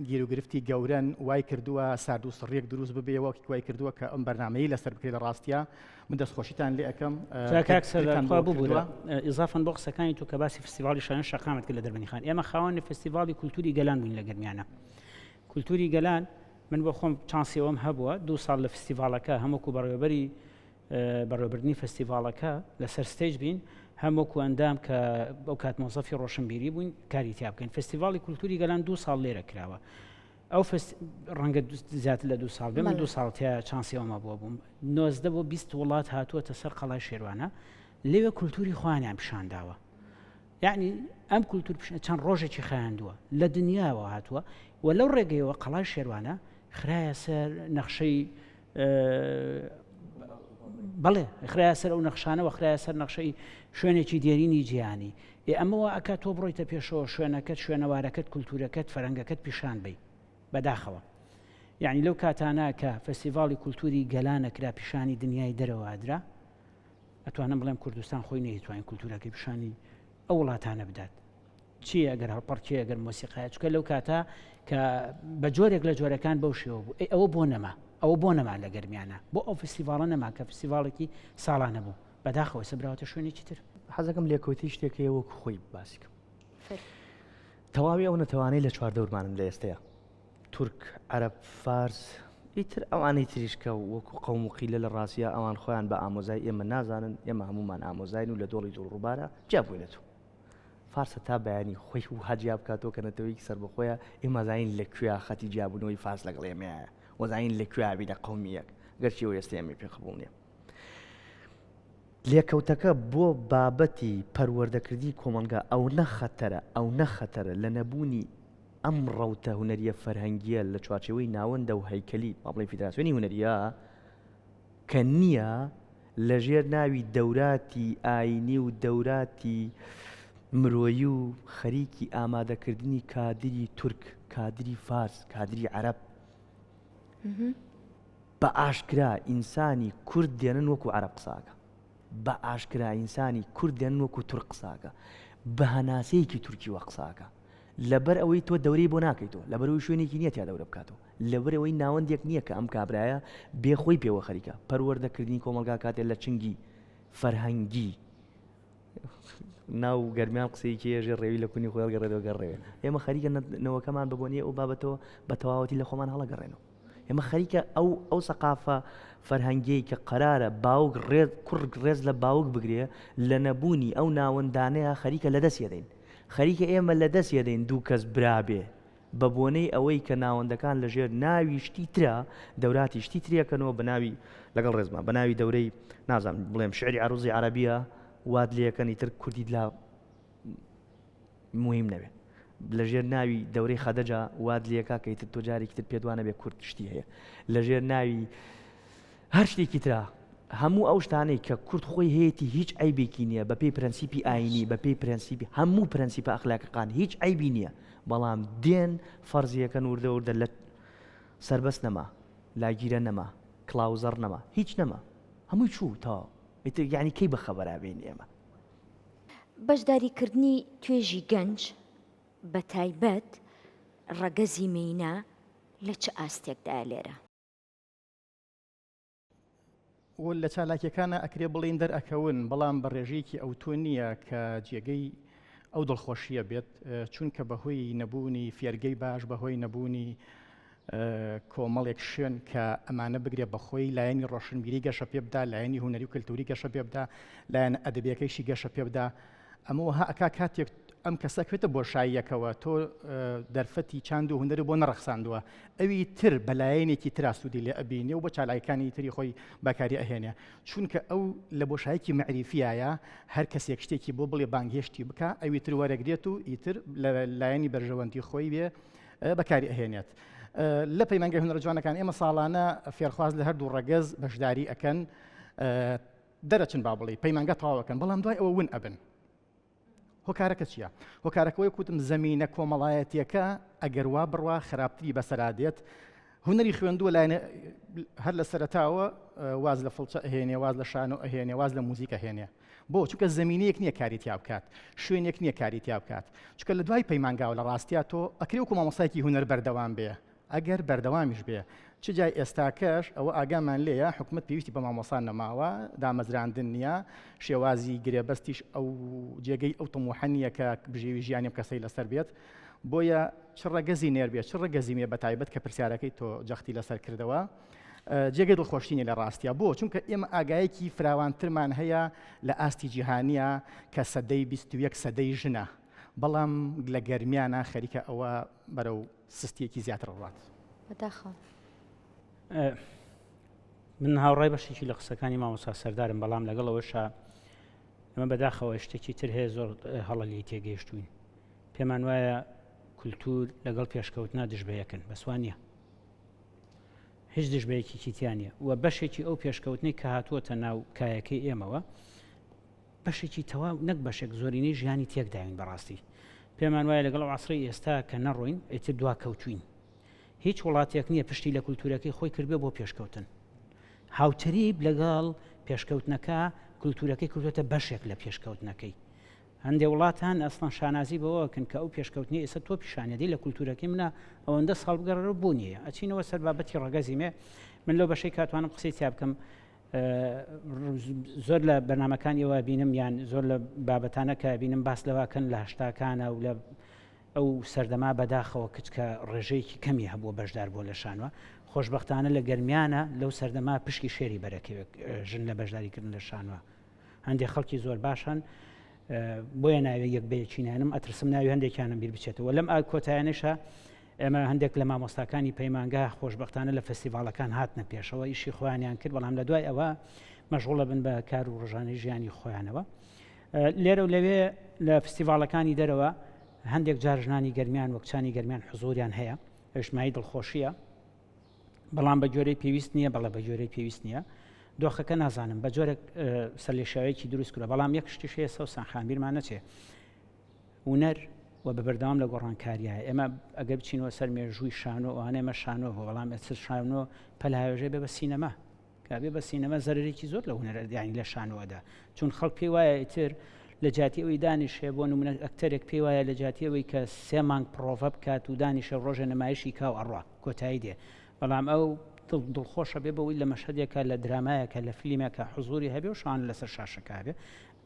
گیرروگرفتی گەورن وای کردووە سارد و سڕێک دروست ببێەوە وای کردووە کە ئەم بەرنامەیە لەسەر بکرێت لە ڕاستیە من دەستخۆشیتان لێ ئەەکەم بوو ئیزافن بۆ قسەکانی تو کە باسی فستیڤاڵی شانۆی شەقامت کرد لە دەربەنی خان ئێمە خاوەنی فستیڤاڵی کولتوری گەلان بووین لە گەرمیانە کولتوری گەلان من بۆ خۆم چانسیەوەم هەبووە 2 ساڵ لە فستیڤاڵەکە هەمووکو بەڕێوەبەرنی فستیڤاڵەکە لەسەر ستێج بین هەمووکو ئەندام کە بەو کات مۆزەفی ڕۆشنبیری بووین کاری تیا بکەین فستیڤاڵی کولتوری گەلان 2 ساڵ لێرە کراوە ئەو ڕەنگە زیاتر لە 2 ساڵ بێ من 2 ساڵتیا چانسیەوەمە بۆ بووم 19 بۆ 20 وڵات هاتووەتە سەر قەڵای شێروانە لێوێ کولتوری خۆیانیان پیشانداوە یعنی ئەم کولتور چەند ڕۆژێکی خایاندووە لە دنیاوە هاتووە و لەو ڕێگەیەوە قەڵای شێروانە خرایە سەر نەخشەی بەڵێ خرایە سەر ئەو نەخشانەوە خرایە سەر نەخشەی شوێنێکی دێرینی جیهانی ئەمەوە ئەکات تۆ بڕۆیتە پێشەوە شوێنەکەت شوێنەوارەکەت کولتورەکەت فەرەنگەکەت پیشان بی بەداخەوە یعنی لەو کاتانە کە فستیڤاڵی کولتوری گەلانەکرا پیشانی دنیای دەرەوەدرا ئەتوانم بڵێم کوردستان خۆی نەیتوانین کولتورەکەی پیشانی ئەو وڵاتانە بدات چی ئەگەر هەڵپەرچی ئەگەر مۆسیقایە چکە لەو کاتە کە بە جۆرێک لە جۆرەکان بەو شێوە بوو ئەوە بۆ نەما ئەو بۆ نەما لە گەرمیانە بۆ ئەو فستیڤالە نەما کە فستیڤالێکی ساڵانە بوو بەداخەوە سەبراوەتە شوێنێکی تر حەزەکەم لێکۆتی شتێکەیە وەکو خۆی باسیکەم تەواوی ئەو نەتەوانەی لە چواردەورمانن لە ئێستەیە تورک عەرەب فارس ئیتر ئەوانەی تریش کە وەکو قەوم و قیلە لە ڕاستیە ئەوان خۆیان بە ئامۆزای ئێمە نازانن ئێمە هەمومان ئامۆزاین و لە دۆڵی دڵڕووبارە جیابووینێتەوە فارسە تا بەیانی خۆی و هەجیاب کاتەوە کە نەتەوەیەکی سەر بەخۆیە ئێمە زانین لەکوێ خەتی جیابوونەوەی فارس لەگەڵ ئێمەیە وەزانین لەکوێ بینە قەومیەک گەرچی ئەو ئێستا ئێمەی پێقبوڵ نییە لێکەوتەکە بۆ بابەتی پەروەردەکردی کۆمەلگا ئەو نەخەتەرە لە نەبوونی ئەم ڕەوتە هونەریە فەرهەنگیە لە چوارچێوەی ناوەندە و هەیکەلی ماڵی فیدراسیۆنی هونەریە کە نییە لەژێر ناوی دەوراتی ئاینی و دەوراتی مرۆیی و خەریکی ئامادەکردنی کادری تورک کادری فارس کادری عەرەب بە ئاشکرا ئینسانی کورد دێنن وەکو عەرەب قساکە بە ئاشکرا ئینسانی کورد دێنن وەکو تورک قساکە بە هەناسەیەکی تورکی وە قساکە لەبەر ئەوەی تۆ دەورەی بۆ ناکەیتەوە لەبەرەوەی شوێنێکی نییە تا دەورە بکاتەوە لەبەر ئەوەی ناوەندێک نییە کە ئەم کابرایە بێخۆی پێوە خەریکە پەروەردەکردنی کۆمەلگا کاتێک لە چنگی فەرهەنگی ناو گەرمیان قسەیەکی ێژێ ڕێوی لە کونی خۆیان گەڕێتەوە گەڕێوێ ئێمە خەریکە نەوەکەمان ببوونیە ئەو بابەتەوە بە تەواوەتی لە خۆمان هەڵەگەڕێنەوە ئێمە خەریکە ئەو سەقافە فەرهەنگیەی کە قەرارە باوک کوڕ ڕێز لە باوک بگرێ لە نەبوونی ئەو ناوەندانەیە خەریکە لە دەست یەدەین خەریکە ئێمە لە دەست یەدەین دوو کەس برابێ بە بۆنەی ئەوەی کە ناوەندەکان لەژێر ناوی شتی ترە دەوراتی شتی ترەکەنەوە بە ناوی لەگەڵ ڕێزمان بە ناوی دەورەی نازانم بڵێم شعری عروزی عەرەبیە واد لێەکەنی تر کوردی لا مهم نەبێت لەژێر ناوی دەورەی خەدەجا واد لێکا کە ئیتر تۆ جارێکی تر پێدوانە بێ کورد شتی هەیە لەژێر ناوی هەر شتێکی ترا هەموو ئەو شتانەی کە کورد خۆی هەیەی هیچ عیبێکی نییە بە پێی پرەنسیپی ئاینی بە پێی پرەنسیپی هەموو پرەنسیپە ئەخلاقیەکان هیچ عیبی نییە بەڵام دێن فەرزیەکەن وردە لە سربەست نەما لاگیرە نەما کلااوزەڕ نەما هیچ نەما هەمووی چوو تا یعنی کەی بە خەبەرابین ئێمە بەشداریکردنی توێژی گەنج بە تایبەت ڕەگەزی مینە لە چه ئاستێکدا لێرە و لە چالاکیەکانە ئەکرێ بڵین دەرئەکەون بەڵام بە ڕێژەیەکی ئەوتۆ نییە کە جێگەی ئەو دڵخۆشیە بێت چونکە بەهۆی نەبوونی فێرگەی باش بەهۆی نەبوونی کۆمەڵێک شوێن کە ئەمانە بگرێ بەخۆی لایەنی ڕۆشنبیری گەشە پێ بدا لایەنی هونەری و کلتوری گەشە پێ بدا لایەن ئەدەبیەکەیشی گەشە پێ بدا ئەمەوەها ئەکا کاتێک ئەم کەسە کوێتە بۆ شاییەکەوە تۆ دەرفەتی چاند و هونەری بۆ نەڕەخساندووە ئەوی تر بەلایەنێکی تراسوودی لێ ئەبینێ و بە چالاکانی تری خۆی باکاری ئەهێنێ چونکە ئەو لە بۆشایەکی معریفیایە هەر کەسێک شتێکی بۆ بڵێ بانگهێشتی بکە ئەوی تر وەرەگرێت و ئیتر لە لایەنی بەرژەوەندی خۆی بێ بەکاری ئەهێنێت لە پەیمانگەی هونەرە جوانەکان ئێمە ساڵانە فێرخواز لە هەردوو ڕەگەز بەشداری ئەکەن دەرەچن با بڵێ پەیمانگە تەواوەکەن بەڵام دوای ئەوە ون ئەبن هۆکارەکە چییە؟ هۆکارەکەی کوتم زەمینە کۆمەڵایەتیەکە ئەگەر وا بڕوا خراپتری بەسەرادێت هونەری خوێندووە لایەنە هەر لە سەرەتاوە واز لە فڵچە ئەهێنێ واز لە شانۆ ئەهێنێ واز لە موزیکە هێنێ بۆ چونکە زەمینەیەک نییە کاری تیا بکات شوێنێک نییە کاری تیا بکات چونکە لە دوای پەیمانگاوە لە ڕاستیا تۆ ئەکرێ وەکو مامۆستایەکی هونەر بەردەوام بێ ئەگەر بەردەوامیش بێ چ جای ئێستاکەش ئەوە ئاگامان لێیە حکومت پێویستی بە مامۆسان نەماوە دامەزراندن نییە شێوازی گرێبەستیش ئەو جێگەی ئەو تەموحە نییە کە بژێوی ژیانی کەسەی لەسەر بێت بۆیە چ ڕەگەزی نێر بێت چ ڕەگەزی مێ بەتایبەت کە پرسیارەکەی تۆ جەختی لەسەر کردەوە جێگەی دڵخۆشینی لە ڕاستیە بۆ چونکە ئێمە ئاگایەکی فراوانترمان هەیە لە ئاستی جیهانیە کە سەدەی 21 سەدەی ژنە بەڵام لە گەرمیانە خەریکە ئەوە بەرەو سستیەکی زیاتر ڕات بەداخەوە من هاوڕای بەشێکی لە قسەکانی مامۆستا سەردارم بەڵام لەگەڵەوەشە ئەمە بەداخەوە شتێکی تر هەیە زۆر هەڵە لێی تێگەیشتوین پێمان وایە کولتور لەگەڵ پێشکەوتنا دژبەیەکن بەسوان نییە هیچ دژبەیەکی تیانە و بەشێکی ئەو پێشکەوتنی کە هاتووەتە ناو کایەکەی ئێمەوە بەشێکی تەواو نەک بەشێک زۆرینەی ژیانی تێکداوین بەڕاستی پێمان وایە لەگەڵ عەسری ئێستا کە نەڕۆین ئیتر دواکەوتوین هیچ وڵاتێک نییە پشتی لە کولتورەکەی خۆی کردبێ بۆ پێشکەوتن هاوتەریب لەگەڵ پێشکەوتنەکە کولتورەکەی کردوێتە بەشێک لە پێشکەوتنەکەی هەندێک وڵاتان ئەسڵان شانازی بەوەکەن کە ئەو پێشکەوتنی ئێستا تۆ پیشانەدی لە کولتورەکەی منە ئەوەندە ساڵگەڕە بوونیە ئەچینەوە سەر بابەتی ڕەگەزی مێ من لەو بەشەی کاتوانم قسەی تیا بکەم زۆر لە بەرنامەکانیەوە بینم یان زۆر لە بابەتانە کە بینم باس لەواکەن لە هەشتاکانە و لە ئەو سەردەما بەداخەوە کچکە ڕێژەیەکی کەمی هەبووە بەشدار بۆ لە شانوە خۆشببختانە لە گەرمیانە لەو سەردەما پشکی شێری بەرەکەوێت ژن لە بەشداریکردن لە شانوە هەندێک خەڵکی زۆر باشن بۆیە ناوێت یەک بێچینانم ئەترسم ناوی هەندێکیانم بیر بچێتەوە لەم کۆتایانەشە ئێمە هەندێک لە مامۆستاکانی پەیمانگا خۆشببختانە لە فستیڤالەکان هاتنە پێشەوە ئیشی خۆیانیان کرد بەڵام لە دوای ئەوە مەشغوڵە بن بە کار و ڕژانەی ژیانی خۆیانەوە لێرە و لەوێ لە فستیڤالەکانی دەرەوە هەندێک جارژنانی گەرمیان وەکچانی گەرمیان حزوریان هەیە هێشتمایی دڵخۆشیە بەڵام بە جۆرەی پێویست نییە بەڵێ بە جۆرەی پێویست نییە دۆخەکە نازانم بە جۆرێک سەرلێشاوەیەکی دروست کرە بەڵام یەک شتیش هەیە سەوسان خانبیرمان نەچێ هونەر و بە بەردەوام لە گۆڕانکاریە ئێمە ئەگە بچینەوە سەر مێژووی شانۆ ئەوانێمە شانۆ بۆ بەڵام ئەچ شانۆ پەلهاوێژێ بێ بە سینەما کابێ بە سینەما زەرێکی زۆر لە هونەرەدیانی لە شانۆدا چون خەڵک پێی وایە ئیتر لە جاتیەوەی دانیشێ بۆ نمونە ئەکتەرێک پێی وایە لە جاتیەوەی کە 3 مانگ پرۆڤە بکات و دانیشە ڕۆژە نمایشی کاو ئەڕوا کۆتایی دێ بەڵام ئەو دڵخۆشە بێ بەوەی لە مەشهدێکە لە درامایەکە لە فیلمێکە حزوری هەبێ و شان لەسەر شاشەکە بێ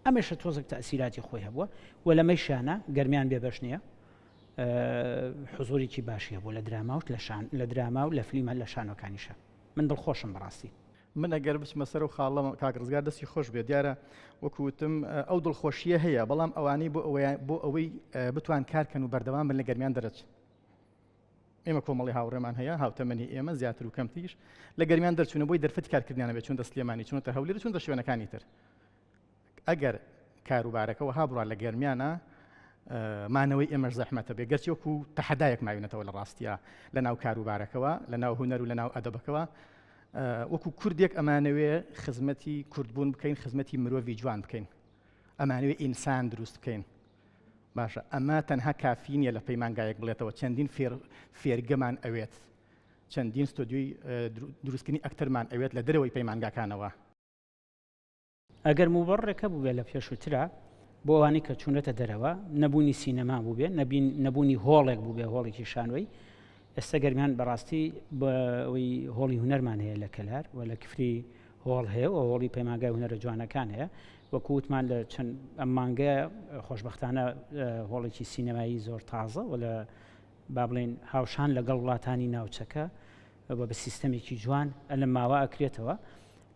ئەمەشە تۆزێک تەئسیراتی خۆی هەبووە و لەمەی شانە گەرمیان بێ بەش نییە حزوریی باشیە بۆ لە دراما و لە فیلمە لە شانۆکانیشە من دڵخۆشم بەڕاستی من ئەگەر بچمە سەر و خاڵم کاکڕزگار دەستی خۆش بێت دیارە وەکوتم ئەو دڵخۆشیە هەیە بەڵام ئەوانەی بۆ ئەوەی بتوان کارکەن و بەردەوام بن لە گەرمیان دەرەچ ئێمە کۆمەڵی هاوڕێمان هەیە هاوتەمەنی ئێمە زیاتر و کەمتیش لە گەرمیان دەرچوونە بۆی دەرفەتی کارکردیانە بێت چونتە سلێمانی چونتە هەولێر چونتە شوێنەکانی تر ئەگەر کاروبارەکەەوە هابڕوان لە گەرمیانە مانەوەی ئێمەش زەحمەتە بێ گەرچی وەکو تەحەدایەک ماوێنێتەوە لە ڕاستیە لە ناو کاروبارەکەەوە لە ناو هونەر و لە ناو ئەدەبەکەەوە وەکو کوردێک ئەمانەوێ خزمەتی کوردبوون بکەین خزمەتی مرۆڤی جوان بکەین ئەمانەوێ ئینسان دروست بکەین باشە ئەمە تەنها کافی نییە لە پەیمانگایەک بڵێتەوە چەندین فێرگەمان ئەوێت چەندین ستۆدیۆی دروستکردنی ئەکتەرمان ئەوێت لە دەرەوەی پەیمانگاکانەوە ئەگەر موبەڕێکە بوو بێ لە پێشووترا بۆ ئەوانەی کە چوونەتە دەرەوە نەبوونی سینەما بوو بێ نەبوونی هۆڵێک بوو بێ هۆڵێکی شانۆی ئێستا گەرمیان بەڕاستی بەوەی هۆڵی هونەرمان هەیە لە کەلار و لە کفری هۆڵ هەیە و هۆڵی پەیمانگای هونەرە جوانەکان هەیە وەکووتمان لە چەند ئەم مانگە خۆشببختانە هۆڵێکی سینەمایی زۆر تازە و لە با بڵێن هاوشان لەگەڵ وڵاتانی ناوچەکە بە سیستەمێکی جوان لە ماوە ئەکرێتەوە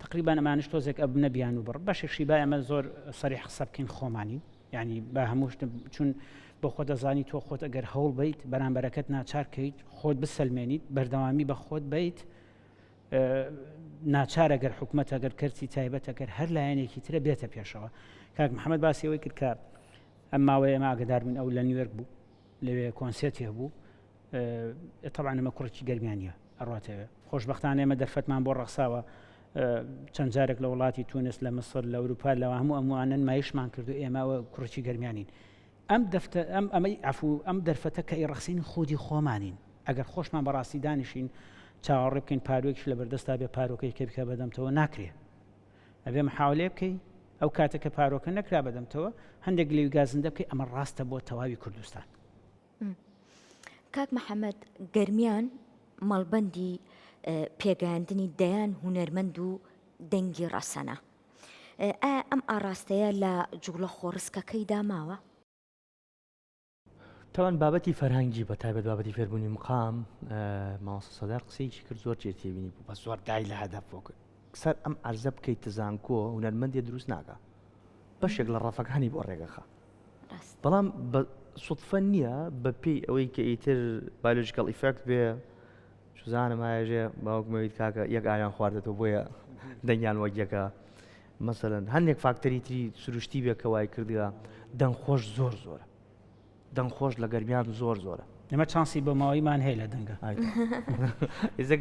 تقریبا ئەمانش تۆزێک ئەبنە بیان و بڕ بەشێکشی با ئەمە زۆر سەری حسە بکەین خۆمانی یعنی با هەمووش چون بۆ خۆ دەزانی تۆ خۆت ئەگەر هەوڵ بیت بەرامبەرەکەت ناچارکەیت خۆت بسەلمێنیت بەردەوامی بە خۆت بیت ناچار ئەگەر حکومەت ئەگەر کەرتی تایبەت ئەگەر هەر لایەنێکی ترە بێتە پێشەوە کاک محەممەد باسیەوەی کرد کە ئەم ماوەیە ئەمە ئاگدار من ئەو لە نیویۆرک بوو لەوێ کۆنسێتی هەبوو طبعا ئەمە کوڕێکی گەرمیانیە ئەڕاتەوێ خۆشببختانە ئێمە دەرفەتمان بۆ ڕەخساوە چەند جارێک لە وڵاتی تونس لە مەسر لە ئەوروپا لەوە هەموو ئەموانن مایشمان کردو ئێمەوە کوڕێکی گەرمیانین ئەم دەرفەتە کە ئێڕەخسین خودی خۆمانین ئەگەر خۆشمان بەڕاستی دانیشین چاوەڕێ بکەین پارۆکیش لە بەردەستا بێ پارۆکەی کە بکە بەدەمتەوە ناکرێ ئەبێ محاولێ بکەی ئەو کاتێککە پارۆکە نەکرا بەدەمتەوە هەندێک لێوی گازندە بکەی ئەمە ڕاستە بۆ تەواوی کوردستان کاک محەممەد گەرمیان مەڵبەندی پێگەاندنی دەیان هونەرمەند و دەنگی ڕەسەنە ئەم ئاراستەیە لە جوڵە خۆڕسکەکەی داماوە تاوان بابەتی فەرهەنگی بە تایبەت بابەتی فێربوونی مقام مامۆستا سەدار قسەیەکی کرد زۆر جێتێبینی بوو بە زۆر دای لە هەدەف بۆ کرد سەر ئەم عەرزە بکەیت تزانکۆ هونەرمەندێ دروست ناکە بەشێک لە ڕەفەکانی بۆ ڕێگەخە بەڵام بە سوتفە نییە بە پێی ئەوەی کە ئیتر بایۆلۆژیکەڵ ئیفێکت بێ سوزانم هایژێ باوکمەویت کاکە یەک ئایان خواردێتەوە بۆیە دەنگیان وەگیەکە مەسەلەن هەندێک فاکتەری تری سروشتی بێ کە وای کردیوە دەنگخۆش زۆر زۆرە دەنگخۆش لە گەرمیان زۆر زۆرە ئێمە چانسی بە ماوەیمان هەیە لە دەنگە ئێزە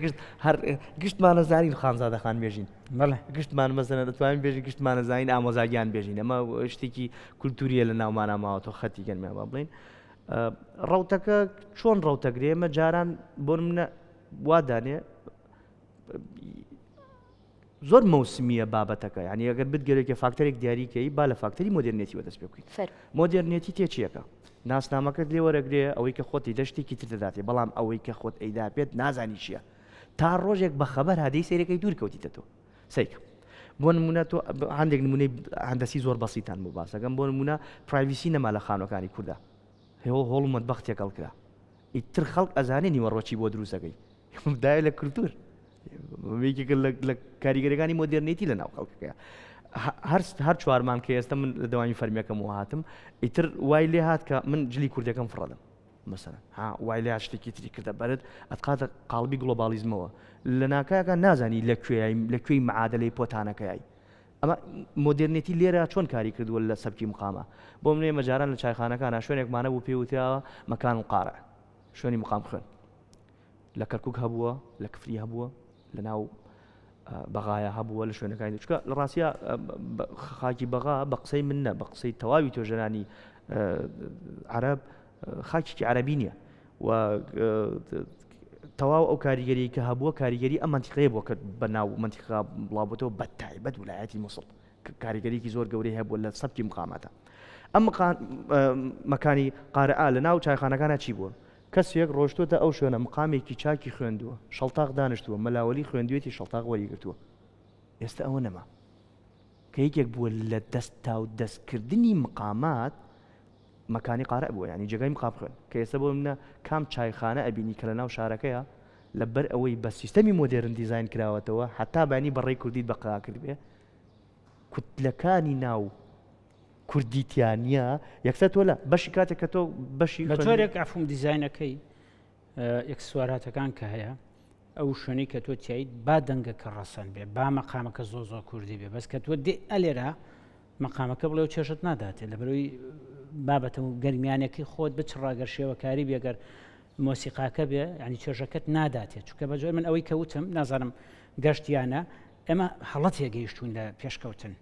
گشتمانە زانین خانزادەخان بێژین بەڵێ گشتمان مەسەلەن دەتوانین بێژین گشتمانە زانین ئامۆزاگیان بێژین ئەمە شتێکی کولتوریە لە ناومانە ماوەتەوە خەتی گەرمیان با بڵین ڕەوتەکە چۆن ڕەوتەگرێ ئێمە جاران بۆ منە وادانێ زۆر مەوسمیە بابەتەکە یعنی ئەگەر بتگەرێکە فاکتەرێک دیاریکەی با لە فاکتەری مۆدرنێتی وەدەست پێ بکەیت مۆدرنێتی تێچیەکە ناسنامەکەت لێ وەرەگرێ ئەوەی کە خۆتی دەشتێکی تر دەداتێ بەڵام ئەوەی کە خۆت ئەیدا پێت نازانی چییە تا ڕۆژێک بە خەبەر هادەی سیرەکەی دوورکەوتیتە تۆ سیک بۆ نمونە تۆ هەندێک نمونەی هەندەسی زۆر بەسیتان بۆ باسەکەم بۆ نمونە پرایڤسی نەما لە خانوەکانی کووردا هۆڵ و مەتبەختێک هەڵکرا ئیتر خەڵک ئەزانێ نیوەڕۆکی بۆ دروستەکەی دایە لە کولتور لە کاریگەرەکانی مۆدرنیتی لە ناو خەڵکەکەیە هەر چوارمان کە ئێستا من لە دەوامی فەرمیەکەم و هاتم ئیتر وای لێ هات کە من جلی کوردەکەم فڕەدەم مەسەلەن وای لێ شتێکی تری کردە بەرت ئەتقاتە قاڵبی گلۆبالیزمەوە لە ناکایەکە نازانی لەکوێی معادلەی پۆتانەکەیایی ئەمە مۆدرنیتی لێرە چۆن کاری کردووە لە سەبکی مقامە بۆ منێ مەجاران لە چایخانەکانە شوێنێکمانە بوو پێوتیاوە مەکان القارع شوێنی مقام خوێن لە کەرکووک هەبووە لە کفری هەبووە لە ناو بەغایە هەبووە لە شوێنەکانی چکە لە ڕاستیە خاکی بەغا بە قسەی من نە بە قسەی تەواوی تۆژەرانی عەرەب خاکێکی عەرەبی نییە و تەواو ئەو کاریگەری کە هەبووە کاریگەری ئەم منتیقەیە بووە کە بە ناو منتیقا بڵاوبووەوە بە تایبەت ویلایەتی مووسڵ کاریگەریکی زۆر گەورەی هەبووە لە سەبکی مقاماتە ئەم مەکانی قارعا لە ناو چایخانەکانە چی بووە کەسێک ڕۆشتوتە ئەو شوێنە مقامێکی چاکی خوێندووە شەڵتاق دانیشتووە مەلاوەلی خوێندوێتی شەڵتاق وەریگرتووە ئێستا ئەوە نەما کە یەکێک بووە لە دەستا و دەستکردنی مقامات مەکانی قارع بووە ینی جێگای مقام خوێن کە ئێستا بۆ منە کام چایخانە ئەبینی کە لە ناو شارەکەیە لەبەر ئەوەی بە سیستەمی مۆدرن دیزاین کراوەتەوە حتا بانی بەڕێی کوردیت بەقا کرد بێ کوتلەکانی ناو کوردیتیانە یەکسەر تۆ لە بەشی کاتێک کە تۆ بەشی لە جۆرێک ئەفوم دیزاینەکەی ئەکسسواراتەکان کە هەیە ئەو شوێنەی کە تۆ تیایت با دەنگەکە ڕەسەن بێ با مەقامەکە زۆر کوردی بێ بەس کە تۆ دێ ئەلێرە مەقامەکە بڵێ و چێشت ناداتێت لەبەرەوەی بابەتە و گەرمیانێکی خۆت بچڕاگەر شێوەکاری بێگەر مۆسیقاکە بێ ینی چێژەکەت ناداتێت چونکە بەجۆر من ئەوەی کەوتم نازانم گەشتیانە ئێمە هەڵەت هێگەیشتون لە پێشکەوتن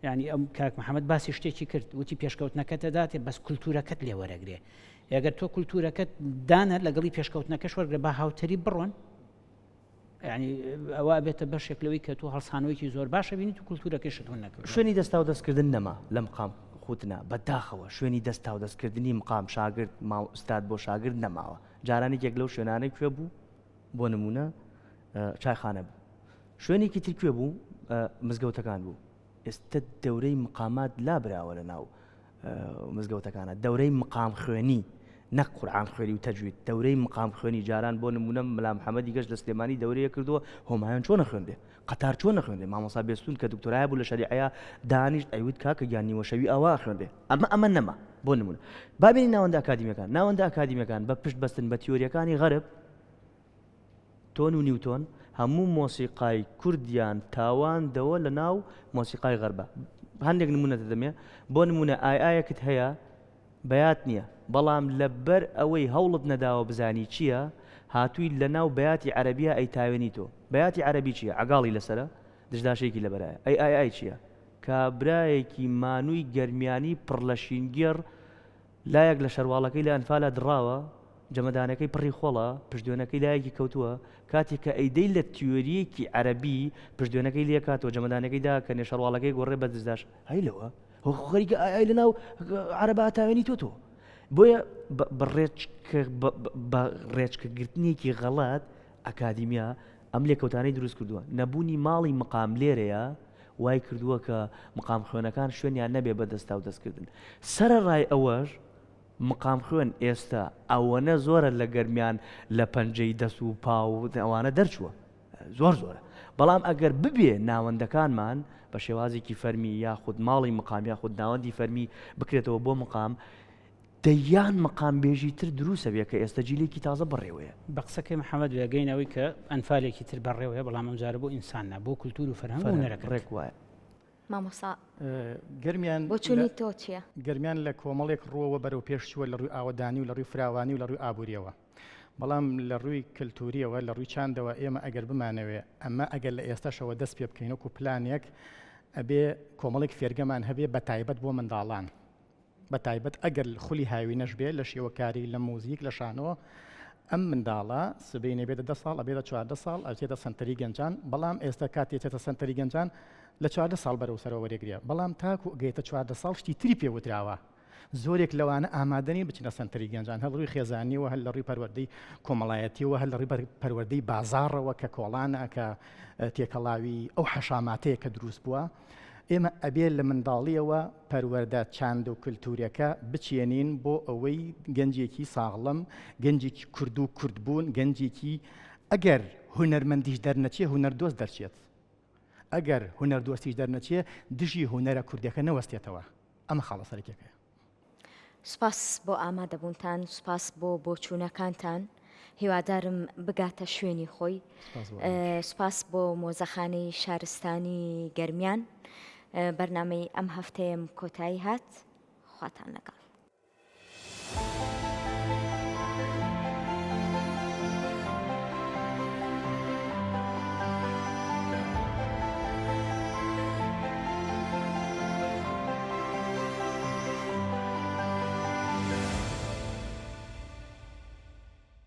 ینی ئەم کاک محەممەد باسی شتێکی کرد وتی پێشکەوتنەکەتە داتێ بەس کولتورەکەت لێ وەرەگرێ ئەگەر تۆ کولتورەکەت دانە لەگەڵی پێشکەوتنەکەش وەرگرە با هاوتەری بڕۆن ینی ئەوە بێتە بەشێک لەوەی کە تۆ هەڵسانەوەیکی زۆر باشە بینی تو کولتورەکەشت هون نەکرد شوێنی دەستا و دەستکردن نەما لە مقام خوتنە بەداخەوە شوێنی دەستا و دەستکردنی مقام شاگرد ماو ئستاد بۆ شاگرد نەماوە جارانێکێک لەو شوێنانەی کوێ بوو بۆ نمونە چایخانە بوو شوێنێکی تر کوێ بوو مزگەوتەکان بوو ئێستا دەورەی مقامات لابراوە لە ناو مزگەوتەکانە دەورەی مقام خوێنی نەک قورئان خوێنی و تەجوید دەورەی مقام خوێنی جاران بۆ نمونە مەلا محەممەدی گەشت لە سلێمانی دەورەیە کردووە هۆمایان چۆن نەخوێندێ قەتار چۆن نەخوێندێ مامۆستا بێستون کە دکتۆرایە بوو لە شەریعەیە دانیشت ئەیوت کاکە گیان نیوەشەوی ئاوا خوێندێ ئەمە نەما بۆ نمونە بابینی ناوەندە ئاکادیمیەکان بە پشت بەستن بە تیۆریەکانی غەرب تۆن و نیوتۆن هەموو مۆسیقای کوردیان تاواندەوە لە ناو مۆسیقای غەربە هەندێک نمونەتە دەمێ بۆ نمونە ئایەکت هەیە بەیات نییە بەڵام لەبەر ئەوەی هەوڵت نەداوە بزانی چییە هاتووی لە ناو بەیاتی عەرەبیە ئەی تاوێنی تۆ بەیاتی عەرەبی چییە عەگاڵی لەسەرە دژداشەیەکی لەبەرایە ئەی چییە کابرایەکی مانووی گەرمیانی پڕ لە شینگێڕ لایەک لە شەرواڵەکەی لە ئەنفالە دڕاوە جەمەدانەکەی پڕی خۆڵە پشتدوێنەکەی لایەکی کەوتووە کاتێک کە ئەیدەی لە تیۆریەکی عەرەبی پشتدوێنەکەی لێ کاتەوە جەمەدانەکەیدا کە نێشەرواڵەکەی گۆڕێ بە دزداش هەی لەوە خەریکە ئای لە ناو عەرەبە تاوێنی تۆ بۆیە بە ڕێچکەگرتنیەکی غەڵات ئەکادیمیا ئەم لێکەوتانەی دروست کردووە نەبوونی ماڵی مقام لێرەیە وای کردووە کە مقام خوێنەکان شوێنیان نەبێ بە دەستا و دەستکردن سەرەڕای ئەوەش مقام خوێن ئێستا ئەوەنە زۆرە لە گەرمیان لە پەنجەی دەست و پاو ئەوانە دەرچووە زۆرە بەڵام ئەگەر ببێ ناوەندەکانمان بە شێوازێکی فەرمی یاخود ماڵی مقام یاخود ناوەندی فەرمی بکرێتەوە بۆ مقام دەیان مقام بێژی تر دروسە بێ کە ئێستا جیلێکی تازە بڕێوەیە بە قسەکەی محەممەد وێگەینەوەی کە ئەنفالێکی تر بەڕێوەیە بەڵام ئەمجارە بۆ ئینسانە بۆ کولتور و فەرهەنگ و نەرەکە ڕێک وایە مامۆستا گەرمیان بۆ چوونی تۆ چییە؟ گەرمیان لە کۆمەڵێک ڕووەوە بەرەو پێشچووە لە ڕووی ئاوەدانی و لە ڕووی فراوانی و لە ڕووی ئابوووریەوە بەڵام لە ڕووی کللتوریەوە لە ڕووی چاندەوە ئێمە ئەگەر بمانەوێ ئەمە ئەگەر لە ئێستاشەوە دەست پێ بکەینەوە پلانێک ئەبێ کۆمەڵێک فێرگەمان هەبێ بە تایبەت بۆ منداڵان بە تایبەت ئەگەر خولی هاوی نەشبێ لە شێوەکاری لە موزیک لە شانەوە ئەم منداڵە سبەی نەبێتە 10 ساڵ ئەبێتە 14 ساڵ ئەچێتە سنتەری گەنجان بەڵام ئێستا کاتی چێتە سنتەری گەنجان لە 14 ساڵ بەرەو سەرەوە وەرەگرێ بەڵام تاکو گەیتە 14 ساڵ شتی تری پێوتراوە زۆرێک لەوانە ئامادەنی بچنە سنتەری گەنجان هەڵ ڕووی خێزانیەوە هەل لە ڕووی پەروەردەی کۆمەڵایەتیەوە هەل لە ڕووی پەروەردەی بازاڕەوە کە کۆڵانە کە تێکەڵاوی ئەو حەشاماتەیە کە دروست بووە ئێمە ئەبێ لە منداڵیەوە پەروەردە چاند و کللتوریەکە بچێنین بۆ ئەوەی گەنجێکی ساغڵم گەنجێکی کورد و کوردبوون گەنجێکی ئەگەر هونەرمەندیش دەرنەچێ هونەردۆست دەرچێت ئەگەر هونەردۆستیش دەرنەچێ دژی هونەرە کوردەکە نەوەستێتەوە ئەمە خاڵە سەرەکیەکەیە. سوپاس بۆ ئامادەبوونتان سوپاس بۆ بۆچوونەکانتان هیوادارم بگاتە شوێنی خۆی سوپاس بۆ مۆزەخانەی شارستانی گەرمیان بەرنامەی ئەم هەفتەیەم کۆتایی هات خواتان لەگەڵ